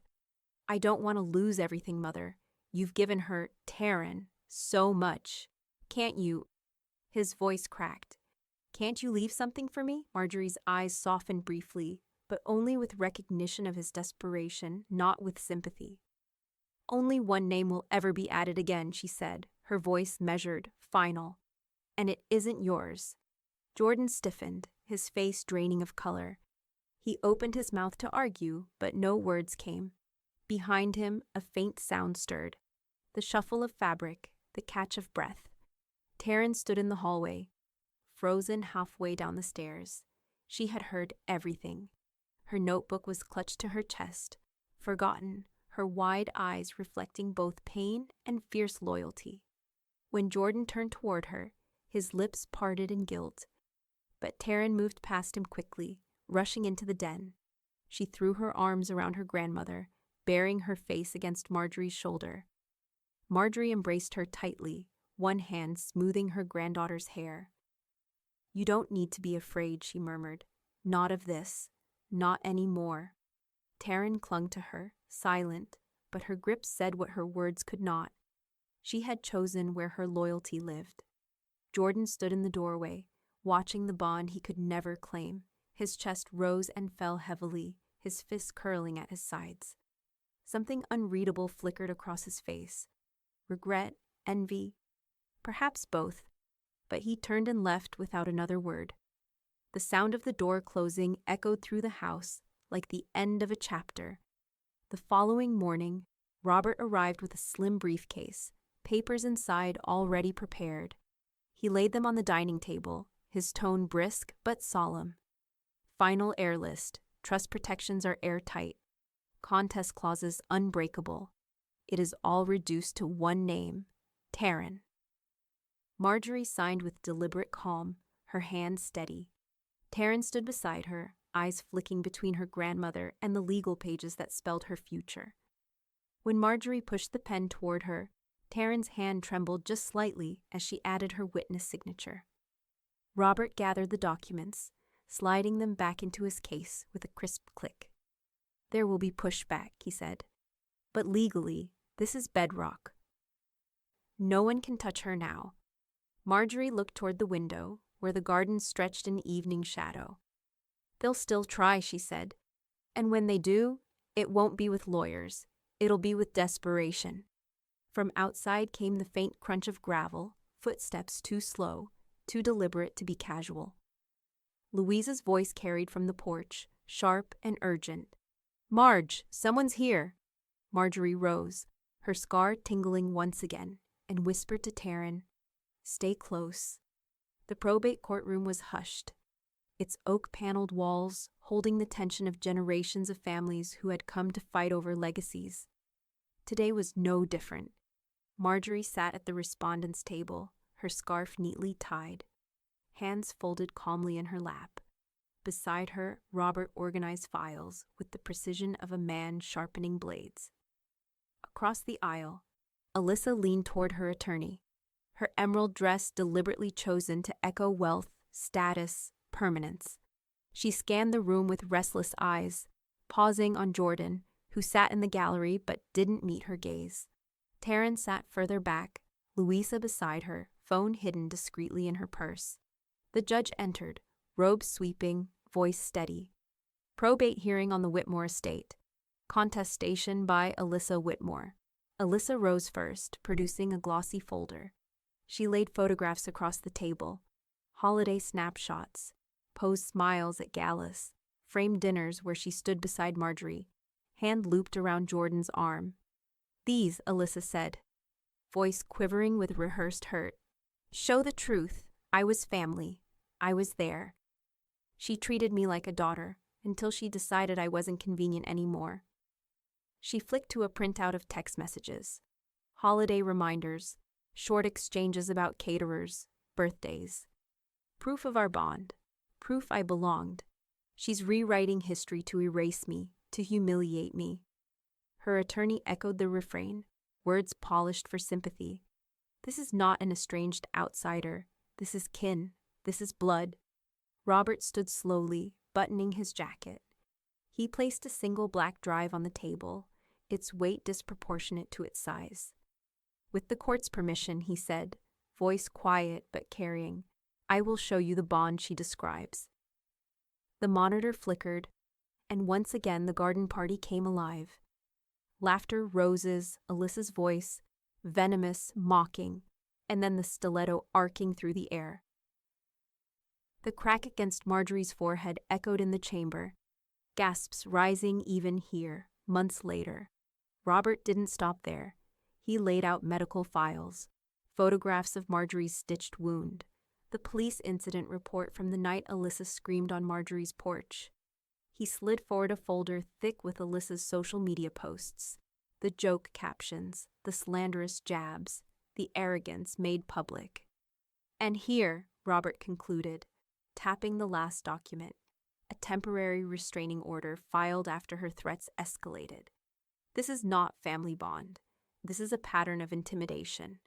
I don't want to lose everything, Mother. You've given her, Taryn, so much. Can't you? His voice cracked. Can't you leave something for me? Marjorie's eyes softened briefly, but only with recognition of his desperation, not with sympathy. Only one name will ever be added again, she said, her voice measured, final. And it isn't yours. Jordan stiffened, his face draining of color. He opened his mouth to argue, but no words came. Behind him, a faint sound stirred. The shuffle of fabric, the catch of breath. Taryn stood in the hallway, frozen halfway down the stairs. She had heard everything. Her notebook was clutched to her chest, forgotten, her wide eyes reflecting both pain and fierce loyalty. When Jordan turned toward her, his lips parted in guilt, but Taryn moved past him quickly, rushing into the den. She threw her arms around her grandmother, burying her face against Marjorie's shoulder. Marjorie embraced her tightly, one hand smoothing her granddaughter's hair. "You don't need to be afraid," she murmured. "Not of this. Not any more." Taryn clung to her, silent, but her grip said what her words could not. She had chosen where her loyalty lived. Jordan stood in the doorway, watching the bond he could never claim. His chest rose and fell heavily, his fists curling at his sides. Something unreadable flickered across his face. Regret, envy, perhaps both, but he turned and left without another word. The sound of the door closing echoed through the house like the end of a chapter. The following morning, Robert arrived with a slim briefcase, papers inside already prepared. He laid them on the dining table, his tone brisk but solemn. Final heir list. Trust protections are airtight. Contest clauses unbreakable. It is all reduced to one name, Taryn. Marjorie signed with deliberate calm, her hand steady. Taryn stood beside her, eyes flicking between her grandmother and the legal pages that spelled her future. When Marjorie pushed the pen toward her, Taryn's hand trembled just slightly as she added her witness signature. Robert gathered the documents, sliding them back into his case with a crisp click. "There will be pushback," he said. "But legally, this is bedrock. No one can touch her now." Marjorie looked toward the window, where the garden stretched in evening shadow. "They'll still try," she said. "And when they do, it won't be with lawyers. It'll be with desperation." From outside came the faint crunch of gravel, footsteps too slow, too deliberate to be casual. Louisa's voice carried from the porch, sharp and urgent. "Marge, someone's here." Marjorie rose, her scar tingling once again, and whispered to Taryn, "Stay close." The probate courtroom was hushed, its oak-paneled walls holding the tension of generations of families who had come to fight over legacies. Today was no different. Marjorie sat at the respondents' table, her scarf neatly tied, hands folded calmly in her lap. Beside her, Robert organized files with the precision of a man sharpening blades. Across the aisle, Alyssa leaned toward her attorney, her emerald dress deliberately chosen to echo wealth, status, permanence. She scanned the room with restless eyes, pausing on Jordan, who sat in the gallery but didn't meet her gaze. Taryn sat further back, Louisa beside her, phone hidden discreetly in her purse. The judge entered, robe sweeping, voice steady. Probate hearing on the Whitmore estate. Contestation by Alyssa Whitmore. Alyssa rose first, producing a glossy folder. She laid photographs across the table, holiday snapshots, posed smiles at galas, framed dinners where she stood beside Marjorie, hand looped around Jordan's arm. "These," Alyssa said, voice quivering with rehearsed hurt, "show the truth. I was family. I was there. She treated me like a daughter until she decided I wasn't convenient anymore." She flicked to a printout of text messages, holiday reminders, short exchanges about caterers, birthdays. Proof of our bond. Proof I belonged. She's rewriting history to erase me, to humiliate me. Her attorney echoed the refrain, words polished for sympathy. This is not an estranged outsider. This is kin. This is blood. Robert stood slowly, buttoning his jacket. He placed a single black drive on the table, its weight disproportionate to its size. "With the court's permission," he said, voice quiet but carrying, "I will show you the bond she describes." The monitor flickered, and once again the garden party came alive. Laughter, roses, Alyssa's voice, venomous, mocking, and then the stiletto arcing through the air. The crack against Marjorie's forehead echoed in the chamber, gasps rising even here, months later. Robert didn't stop there. He laid out medical files, photographs of Marjorie's stitched wound, the police incident report from the night Alyssa screamed on Marjorie's porch. He slid forward a folder thick with Alyssa's social media posts, the joke captions, the slanderous jabs, the arrogance made public. And here, Robert concluded, tapping the last document, a temporary restraining order filed after her threats escalated. This is not family bond. This is a pattern of intimidation.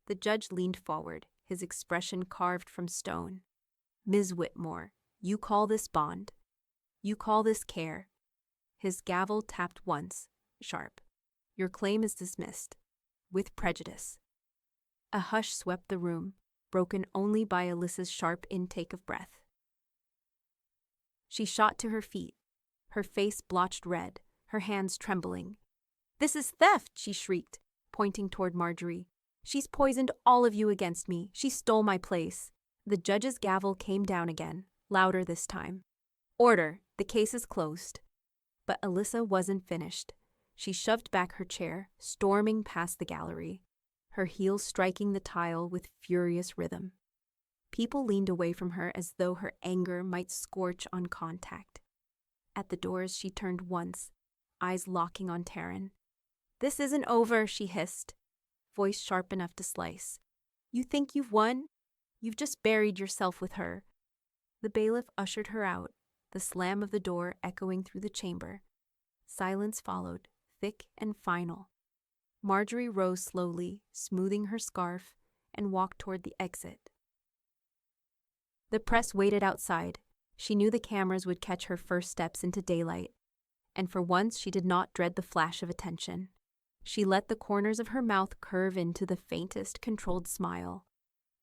The judge leaned forward, his expression carved from stone. Ms. Whitmore, you call this bond? You call this care? His gavel tapped once, sharp. Your claim is dismissed. With prejudice. A hush swept the room, broken only by Alyssa's sharp intake of breath. She shot to her feet, her face blotched red, her hands trembling. "This is theft," she shrieked, pointing toward Marjorie. "She's poisoned all of you against me. She stole my place." The judge's gavel came down again, louder this time. "Order, the case is closed." But Alyssa wasn't finished. She shoved back her chair, storming past the gallery, her heels striking the tile with furious rhythm. People leaned away from her as though her anger might scorch on contact. At the doors, she turned once, eyes locking on Taryn. "This isn't over," she hissed, voice sharp enough to slice. "You think you've won? You've just buried yourself with her." The bailiff ushered her out, the slam of the door echoing through the chamber. Silence followed, thick and final. Marjorie rose slowly, smoothing her scarf, and walked toward the exit. The press waited outside. She knew the cameras would catch her first steps into daylight, and for once she did not dread the flash of attention. She let the corners of her mouth curve into the faintest controlled smile.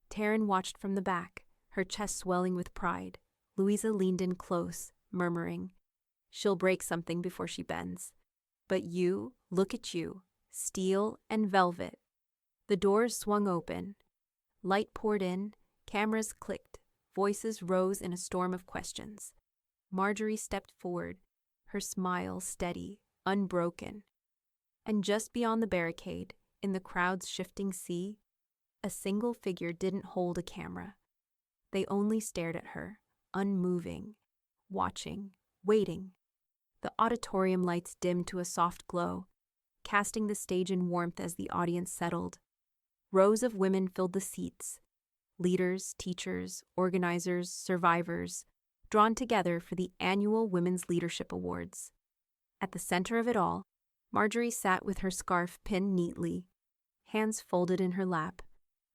Taryn watched from the back, her chest swelling with pride. Louisa leaned in close, murmuring, "She'll break something before she bends. But you, look at you, steel and velvet." The doors swung open. Light poured in, cameras clicked, voices rose in a storm of questions. Marjorie stepped forward, her smile steady, unbroken. And just beyond the barricade, in the crowd's shifting sea, a single figure didn't hold a camera. They only stared at her, unmoving, watching, waiting. The auditorium lights dimmed to a soft glow, casting the stage in warmth as the audience settled. Rows of women filled the seats, leaders, teachers, organizers, survivors, drawn together for the annual Women's Leadership Awards. At the center of it all, Marjorie sat with her scarf pinned neatly, hands folded in her lap,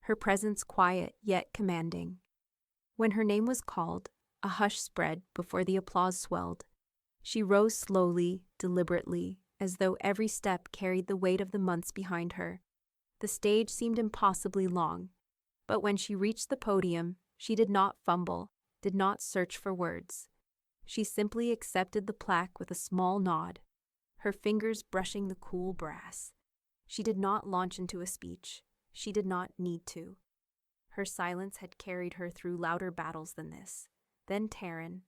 her presence quiet yet commanding. When her name was called, a hush spread before the applause swelled. She rose slowly, deliberately, as though every step carried the weight of the months behind her. The stage seemed impossibly long, but when she reached the podium, she did not fumble, did not search for words. She simply accepted the plaque with a small nod, her fingers brushing the cool brass. She did not launch into a speech. She did not need to. Her silence had carried her through louder battles than this. Then Taryn,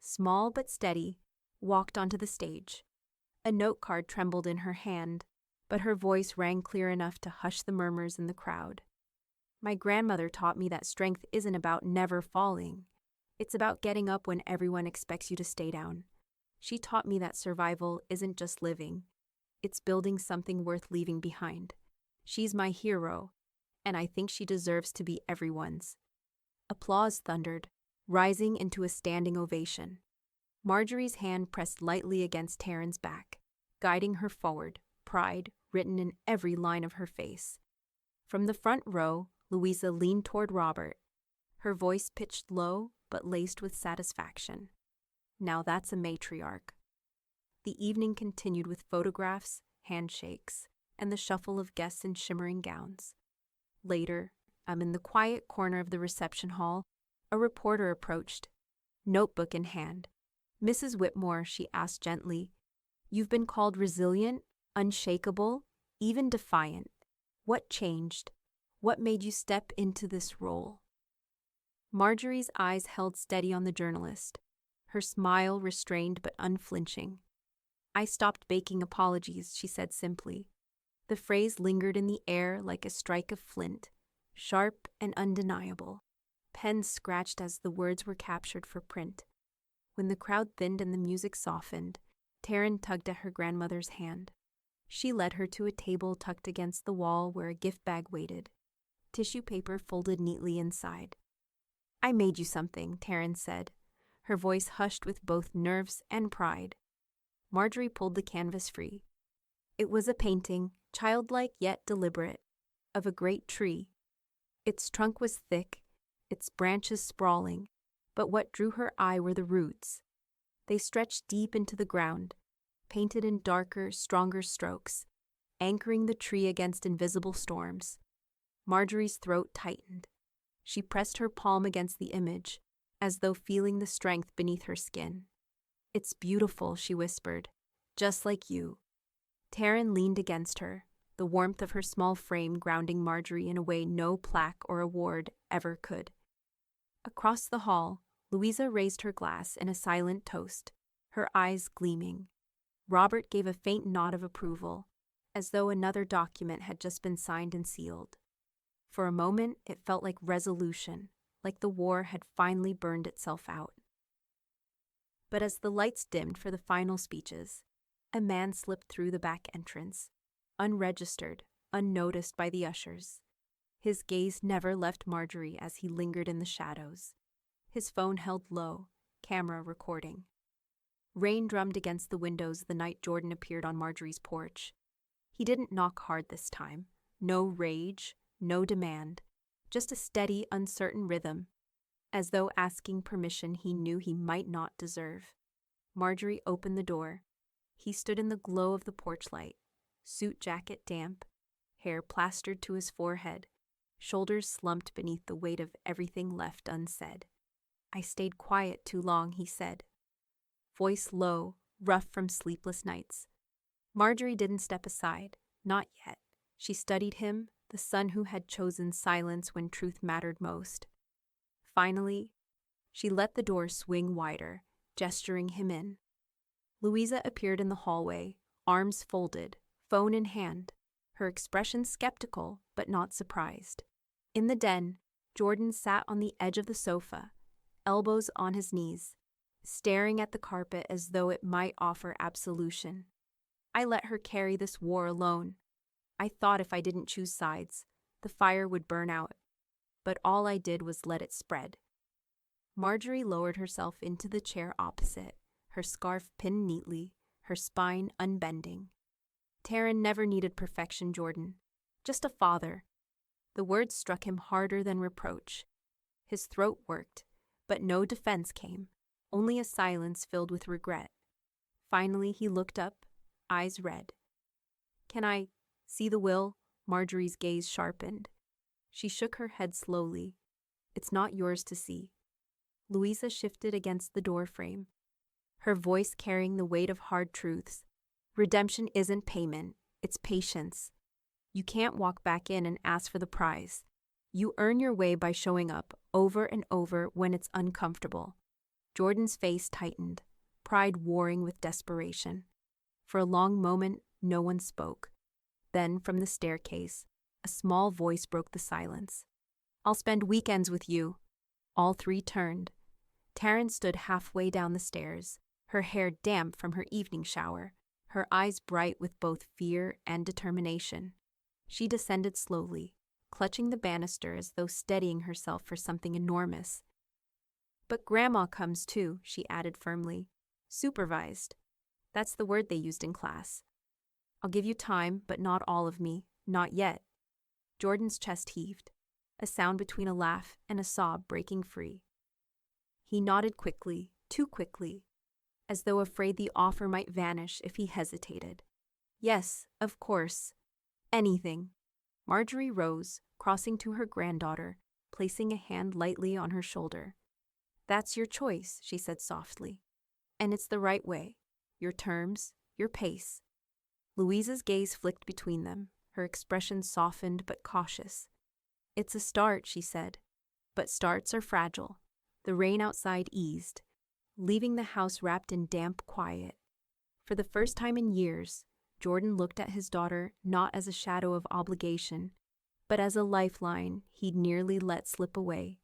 small but steady, walked onto the stage. A note card trembled in her hand, but her voice rang clear enough to hush the murmurs in the crowd. "My grandmother taught me that strength isn't about never falling. It's about getting up when everyone expects you to stay down. She taught me that survival isn't just living. It's building something worth leaving behind. She's my hero, and I think she deserves to be everyone's." Applause thundered, rising into a standing ovation. Marjorie's hand pressed lightly against Taryn's back, guiding her forward, pride written in every line of her face. From the front row, Louisa leaned toward Robert, her voice pitched low but laced with satisfaction. "Now that's a matriarch." The evening continued with photographs, handshakes, and the shuffle of guests in shimmering gowns. Later, in the quiet corner of the reception hall, a reporter approached, notebook in hand. "Mrs. Whitmore," she asked gently, "you've been called resilient, unshakable, even defiant. What changed? What made you step into this role?" Marjorie's eyes held steady on the journalist, her smile restrained but unflinching. "I stopped baking apologies," she said simply. The phrase lingered in the air like a strike of flint, sharp and undeniable. Pens scratched as the words were captured for print. When the crowd thinned and the music softened, Taryn tugged at her grandmother's hand. She led her to a table tucked against the wall where a gift bag waited, tissue paper folded neatly inside. "I made you something," Taryn said, her voice hushed with both nerves and pride. Marjorie pulled the canvas free. It was a painting, childlike yet deliberate, of a great tree. Its trunk was thick, its branches sprawling, but what drew her eye were the roots. They stretched deep into the ground, painted in darker, stronger strokes, anchoring the tree against invisible storms. Marjorie's throat tightened. She pressed her palm against the image, as though feeling the strength beneath her skin. "It's beautiful," she whispered, "just like you." Taryn leaned against her, the warmth of her small frame grounding Marjorie in a way no plaque or award ever could. Across the hall, Louisa raised her glass in a silent toast, her eyes gleaming. Robert gave a faint nod of approval, as though another document had just been signed and sealed. For a moment, it felt like resolution, like the war had finally burned itself out. But as the lights dimmed for the final speeches, a man slipped through the back entrance, unregistered, unnoticed by the ushers. His gaze never left Marjorie as he lingered in the shadows, his phone held low, camera recording. Rain drummed against the windows the night Jordan appeared on Marjorie's porch. He didn't knock hard this time. No rage, no demand, just a steady, uncertain rhythm, as though asking permission he knew he might not deserve. Marjorie opened the door. He stood in the glow of the porch light, suit jacket damp, hair plastered to his forehead, shoulders slumped beneath the weight of everything left unsaid. "I stayed quiet too long," he said. Voice low, rough from sleepless nights. Marjorie didn't step aside, not yet. She studied him, the son who had chosen silence when truth mattered most. Finally, she let the door swing wider, gesturing him in. Louisa appeared in the hallway, arms folded, phone in hand, her expression skeptical but not surprised. In the den, Jordan sat on the edge of the sofa, elbows on his knees, staring at the carpet as though it might offer absolution. "I let her carry this war alone. I thought if I didn't choose sides, the fire would burn out. But all I did was let it spread." Marjorie lowered herself into the chair opposite, her scarf pinned neatly, her spine unbending. "Taryn never needed perfection, Jordan. Just a father." The words struck him harder than reproach. His throat worked, but no defense came, only a silence filled with regret. Finally, he looked up, eyes red. "Can I see the will?" Marjorie's gaze sharpened. She shook her head slowly. "It's not yours to see." Louisa shifted against the door frame, her voice carrying the weight of hard truths. "Redemption isn't payment, it's patience. You can't walk back in and ask for the prize. You earn your way by showing up over and over when it's uncomfortable." Jordan's face tightened, pride warring with desperation. For a long moment, no one spoke. Then, from the staircase, a small voice broke the silence. "I'll spend weekends with you." All three turned. Taryn stood halfway down the stairs, her hair damp from her evening shower, her eyes bright with both fear and determination. She descended slowly, clutching the banister as though steadying herself for something enormous. "But Grandma comes too," she added firmly. "Supervised. That's the word they used in class. I'll give you time, but not all of me. Not yet." Jordan's chest heaved, a sound between a laugh and a sob breaking free. He nodded quickly, too quickly, as though afraid the offer might vanish if he hesitated. "Yes, of course. Anything." Marjorie rose, crossing to her granddaughter, placing a hand lightly on her shoulder. "That's your choice," she said softly. "And it's the right way. Your terms, your pace." Louisa's gaze flicked between them, her expression softened but cautious. "It's a start," she said. "But starts are fragile." The rain outside eased, leaving the house wrapped in damp quiet. For the first time in years, Jordan looked at his daughter not as a shadow of obligation, but as a lifeline he'd nearly let slip away.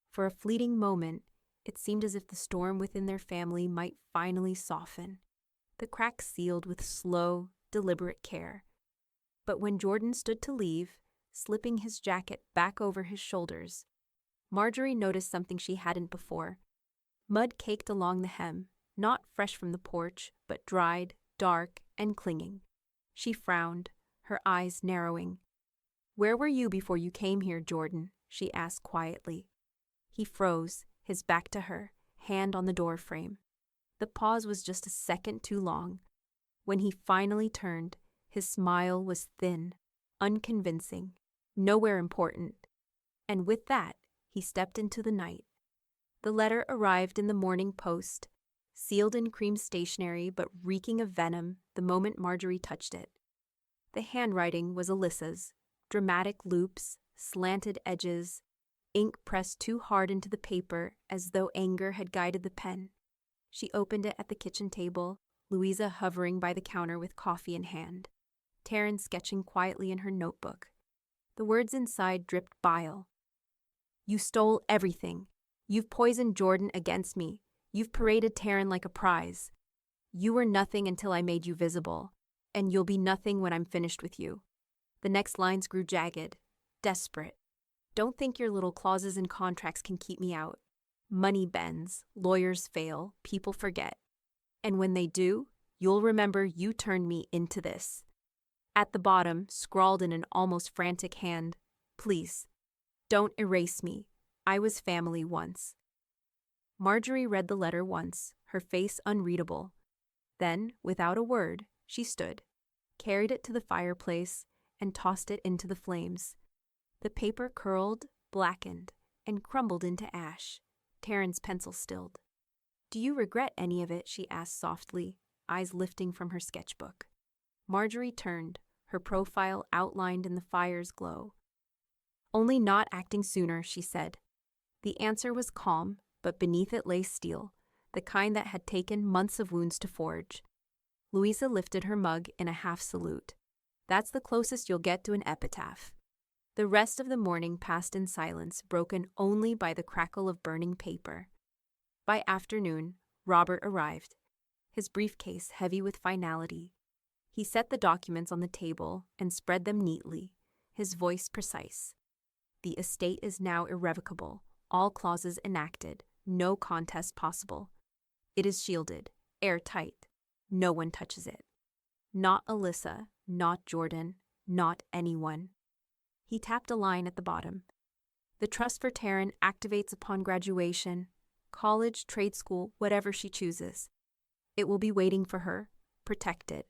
For a fleeting moment, It seemed as if the storm within their family might finally soften, the cracks sealed with slow, deliberate care. But when Jordan stood to leave, slipping his jacket back over his shoulders, Marjorie noticed something she hadn't before. Mud caked along the hem, not fresh from the porch, but dried, dark, and clinging. She frowned, her eyes narrowing. "Where were you before you came here, Jordan?" she asked quietly. He froze, his back to her, hand on the door frame. The pause was just a second too long. When he finally turned, his smile was thin, unconvincing, nowhere important. And with that, he stepped into the night. The letter arrived in the morning post, sealed in cream stationery but reeking of venom the moment Marjorie touched it. The handwriting was Alyssa's, dramatic loops, slanted edges, ink pressed too hard into the paper as though anger had guided the pen. She opened it at the kitchen table, Louisa hovering by the counter with coffee in hand, Taryn sketching quietly in her notebook. The words inside dripped bile. "You stole everything. You've poisoned Jordan against me. You've paraded Taryn like a prize. You were nothing until I made you visible, and you'll be nothing when I'm finished with you." The next lines grew jagged, desperate. "Don't think your little clauses and contracts can keep me out. Money bends, lawyers fail, people forget. And when they do, you'll remember you turned me into this." At the bottom, scrawled in an almost frantic hand, "Please, don't erase me. I was family once." Marjorie read the letter once, her face unreadable. Then, without a word, she stood, carried it to the fireplace, and tossed it into the flames. The paper curled, blackened, and crumbled into ash. Taryn's pencil stilled. "Do you regret any of it?" she asked softly, eyes lifting from her sketchbook. Marjorie turned, her profile outlined in the fire's glow. "Only not acting sooner," she said. The answer was calm, but beneath it lay steel, the kind that had taken months of wounds to forge. Louisa lifted her mug in a half salute. "That's the closest you'll get to an epitaph." The rest of the morning passed in silence, broken only by the crackle of burning paper. By afternoon, Robert arrived, his briefcase heavy with finality. He set the documents on the table and spread them neatly, his voice precise. "The estate is now irrevocable, all clauses enacted, no contest possible. It is shielded, airtight. No one touches it. Not Alyssa, not Jordan, not anyone." He tapped a line at the bottom. "The trust for Taryn activates upon graduation, college, trade school, whatever she chooses. It will be waiting for her, protected."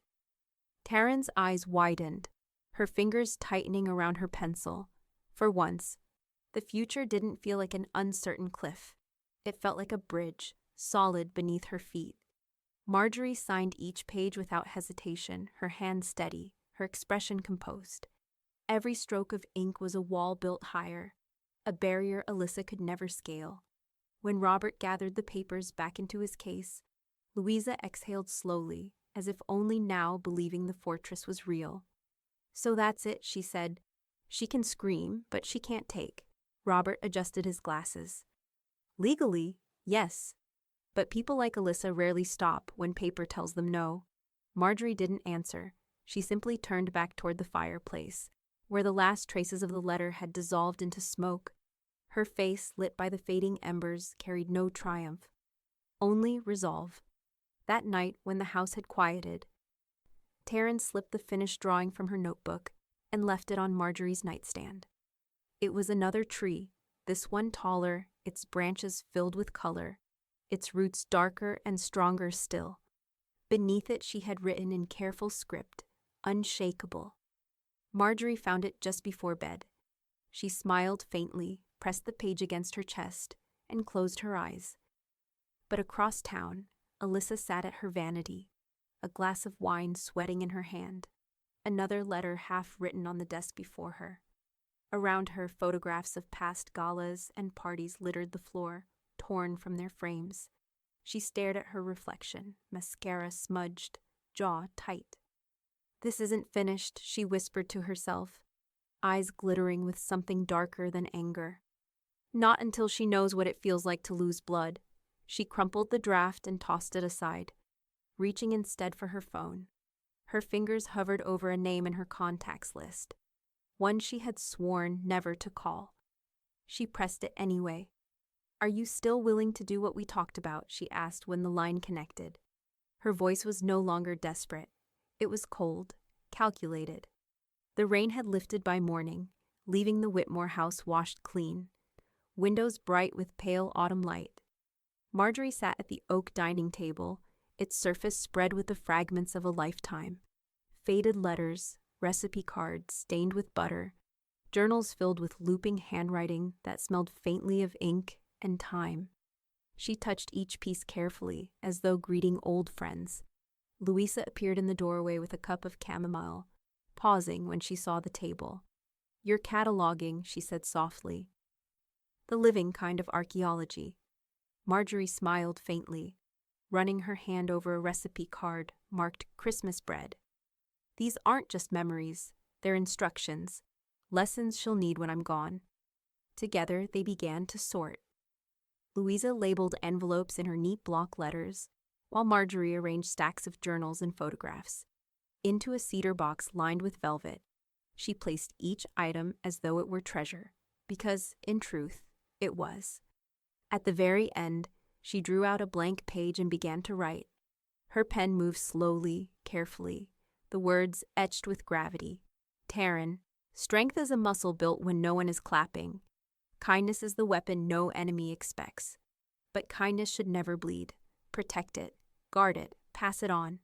Taryn's eyes widened, her fingers tightening around her pencil. For once, the future didn't feel like an uncertain cliff. It felt like a bridge, solid beneath her feet. Marjorie signed each page without hesitation, her hand steady, her expression composed. Every stroke of ink was a wall built higher, a barrier Alyssa could never scale. When Robert gathered the papers back into his case, Louisa exhaled slowly, as if only now believing the fortress was real. "So that's it," she said. "She can scream, but she can't take." Robert adjusted his glasses. "Legally, yes. But people like Alyssa rarely stop when paper tells them no." Marjorie didn't answer. She simply turned back toward the fireplace, where the last traces of the letter had dissolved into smoke. Her face, lit by the fading embers, carried no triumph, only resolve. That night, when the house had quieted, Taryn slipped the finished drawing from her notebook and left it on Marjorie's nightstand. It was another tree, this one taller, its branches filled with color, its roots darker and stronger still. Beneath it she had written in careful script, "Unshakable." Marjorie found it just before bed. She smiled faintly, pressed the page against her chest, and closed her eyes. But across town, Alyssa sat at her vanity, a glass of wine sweating in her hand, another letter half written on the desk before her. Around her, photographs of past galas and parties littered the floor, torn from their frames. She stared at her reflection, mascara smudged, jaw tight. "This isn't finished," she whispered to herself, eyes glittering with something darker than anger. Not until she knows what it feels like to lose blood. She crumpled the draft and tossed it aside, reaching instead for her phone. Her fingers hovered over a name in her contacts list, one she had sworn never to call. She pressed it anyway. "Are you still willing to do what we talked about?" she asked when the line connected. Her voice was no longer desperate. It was cold, calculated. The rain had lifted by morning, leaving the Whitmore house washed clean, windows bright with pale autumn light. Marjorie sat at the oak dining table, its surface spread with the fragments of a lifetime. Faded letters, recipe cards stained with butter, journals filled with looping handwriting that smelled faintly of ink and time. She touched each piece carefully, as though greeting old friends. Louisa appeared in the doorway with a cup of chamomile, pausing when she saw the table. "You're cataloging," she said softly. "The living kind of archaeology." Marjorie smiled faintly, running her hand over a recipe card marked Christmas bread. "These aren't just memories, they're instructions, lessons she'll need when I'm gone." Together they began to sort. Louisa labeled envelopes in her neat block letters, while Marjorie arranged stacks of journals and photographs. Into a cedar box lined with velvet, she placed each item as though it were treasure, because, in truth, it was. At the very end, she drew out a blank page and began to write. Her pen moved slowly, carefully, the words etched with gravity. Taryn, strength is a muscle built when no one is clapping. Kindness is the weapon no enemy expects. But kindness should never bleed. Protect it, guard it, pass it on.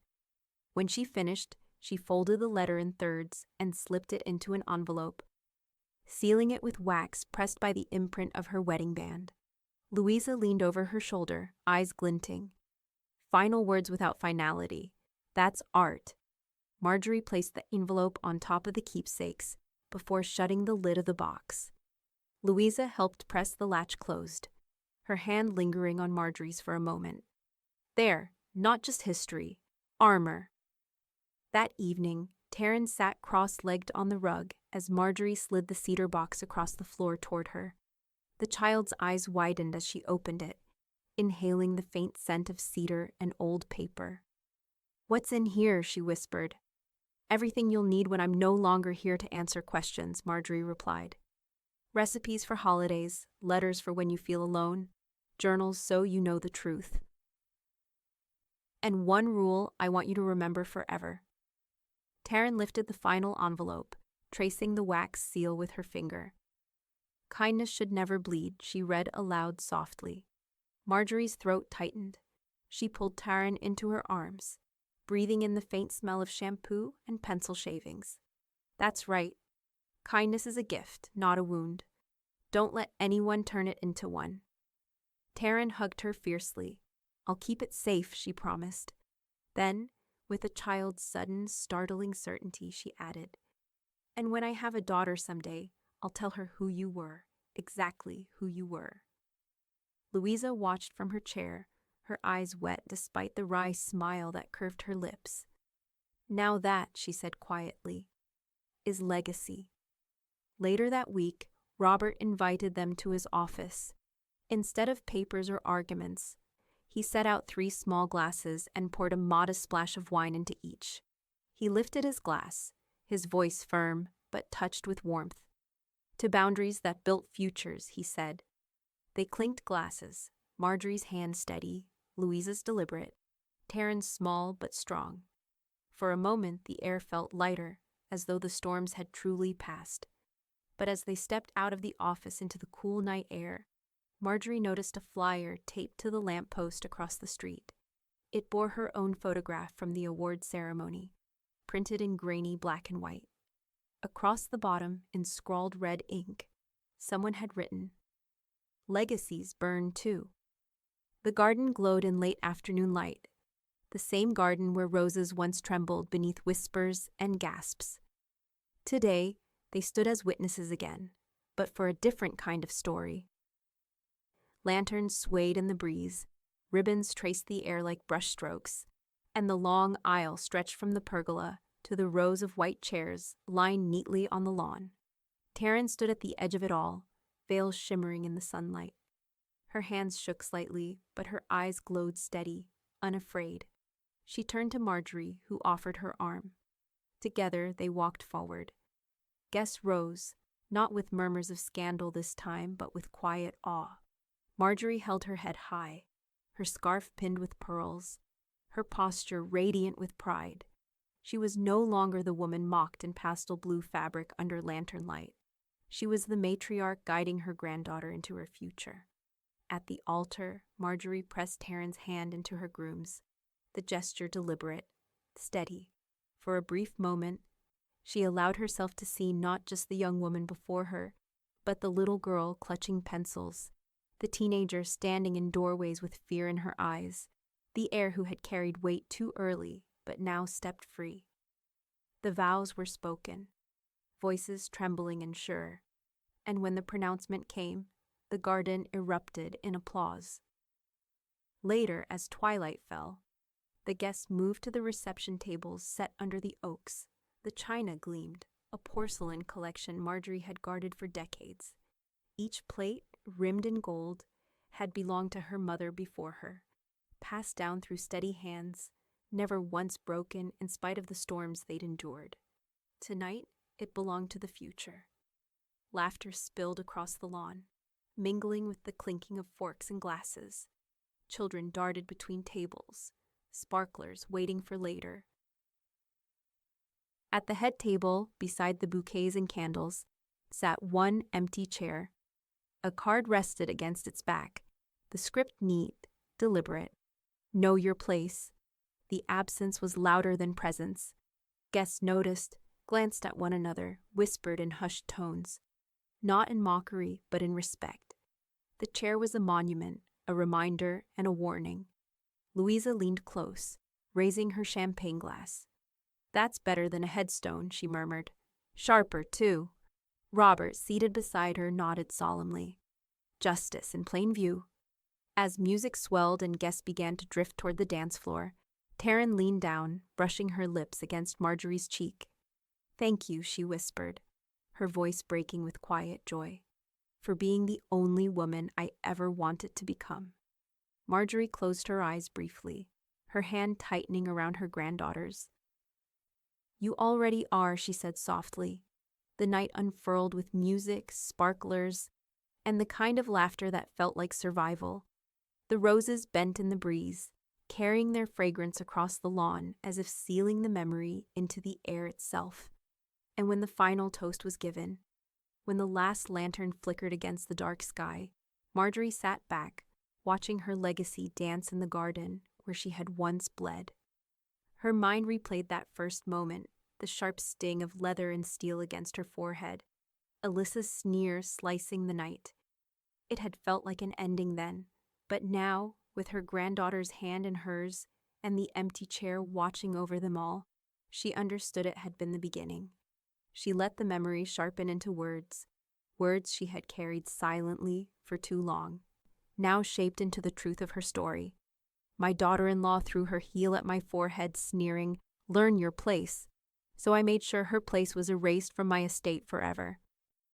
When she finished, she folded the letter in thirds and slipped it into an envelope, sealing it with wax pressed by the imprint of her wedding band. Louisa leaned over her shoulder, eyes glinting. Final words without finality. That's art. Marjorie placed the envelope on top of the keepsakes before shutting the lid of the box. Louisa helped press the latch closed, her hand lingering on Marjorie's for a moment. There, not just history, armor. That evening, Taryn sat cross-legged on the rug as Marjorie slid the cedar box across the floor toward her. The child's eyes widened as she opened it, inhaling the faint scent of cedar and old paper. "What's in here?" she whispered. "Everything you'll need when I'm no longer here to answer questions," Marjorie replied. "Recipes for holidays, letters for when you feel alone, journals so you know the truth. And one rule I want you to remember forever." Taryn lifted the final envelope, tracing the wax seal with her finger. "Kindness should never bleed," she read aloud softly. Marjorie's throat tightened. She pulled Taryn into her arms, breathing in the faint smell of shampoo and pencil shavings. "That's right. Kindness is a gift, not a wound. Don't let anyone turn it into one." Taryn hugged her fiercely. "I'll keep it safe," she promised. Then, with a child's sudden, startling certainty, she added, "And when I have a daughter someday, I'll tell her who you were, exactly who you were." Louisa watched from her chair, her eyes wet despite the wry smile that curved her lips. "Now that," she said quietly, "is legacy." Later that week, Robert invited them to his office. Instead of papers or arguments, he set out 3 small glasses and poured a modest splash of wine into each. He lifted his glass, his voice firm but touched with warmth. "To boundaries that built futures," he said. They clinked glasses, Marjorie's hand steady, Louisa's deliberate, Taryn's small but strong. For a moment the air felt lighter, as though the storms had truly passed. But as they stepped out of the office into the cool night air, Marjorie noticed a flyer taped to the lamppost across the street. It bore her own photograph from the award ceremony, printed in grainy black and white. Across the bottom, in scrawled red ink, someone had written, "Legacies burn too." The garden glowed in late afternoon light, the same garden where roses once trembled beneath whispers and gasps. Today, they stood as witnesses again, but for a different kind of story. Lanterns swayed in the breeze, ribbons traced the air like brushstrokes, and the long aisle stretched from the pergola to the rows of white chairs lined neatly on the lawn. Taryn stood at the edge of it all, veil shimmering in the sunlight. Her hands shook slightly, but her eyes glowed steady, unafraid. She turned to Marjorie, who offered her arm. Together, they walked forward. Guess rose, not with murmurs of scandal this time, but with quiet awe. Marjorie held her head high, her scarf pinned with pearls, her posture radiant with pride. She was no longer the woman mocked in pastel blue fabric under lantern light. She was the matriarch guiding her granddaughter into her future. At the altar, Marjorie pressed Taryn's hand into her groom's, the gesture deliberate, steady. For a brief moment, she allowed herself to see not just the young woman before her, but the little girl clutching pencils, the teenager standing in doorways with fear in her eyes, the heir who had carried weight too early, but now stepped free. The vows were spoken, voices trembling and sure, and when the pronouncement came, the garden erupted in applause. Later, as twilight fell, the guests moved to the reception tables set under the oaks. The china gleamed, a porcelain collection Marjorie had guarded for decades. Each plate, rimmed in gold, had belonged to her mother before her, passed down through steady hands, never once broken in spite of the storms they'd endured. Tonight, it belonged to the future. Laughter spilled across the lawn, mingling with the clinking of forks and glasses. Children darted between tables, sparklers waiting for later. At the head table, beside the bouquets and candles, sat one empty chair. A card rested against its back, the script neat, deliberate. Know your place. The absence was louder than presence. Guests noticed, glanced at one another, whispered in hushed tones. Not in mockery, but in respect. The chair was a monument, a reminder, and a warning. Louisa leaned close, raising her champagne glass. "That's better than a headstone," she murmured. "Sharper, too." Robert, seated beside her, nodded solemnly. Justice in plain view. As music swelled and guests began to drift toward the dance floor, Taryn leaned down, brushing her lips against Marjorie's cheek. "Thank you," she whispered, her voice breaking with quiet joy, "for being the only woman I ever wanted to become." Marjorie closed her eyes briefly, her hand tightening around her granddaughter's. "You already are," she said softly. The night unfurled with music, sparklers, and the kind of laughter that felt like survival. The roses bent in the breeze, carrying their fragrance across the lawn as if sealing the memory into the air itself. And when the final toast was given, when the last lantern flickered against the dark sky, Marjorie sat back, watching her legacy dance in the garden where she had once bled. Her mind replayed that first moment, the sharp sting of leather and steel against her forehead, Alyssa's sneer slicing the night. It had felt like an ending then, but now, with her granddaughter's hand in hers and the empty chair watching over them all, she understood it had been the beginning. She let the memory sharpen into words, words she had carried silently for too long, now shaped into the truth of her story. My daughter-in-law threw her heel at my forehead, sneering, "Learn your place." So I made sure her place was erased from my estate forever.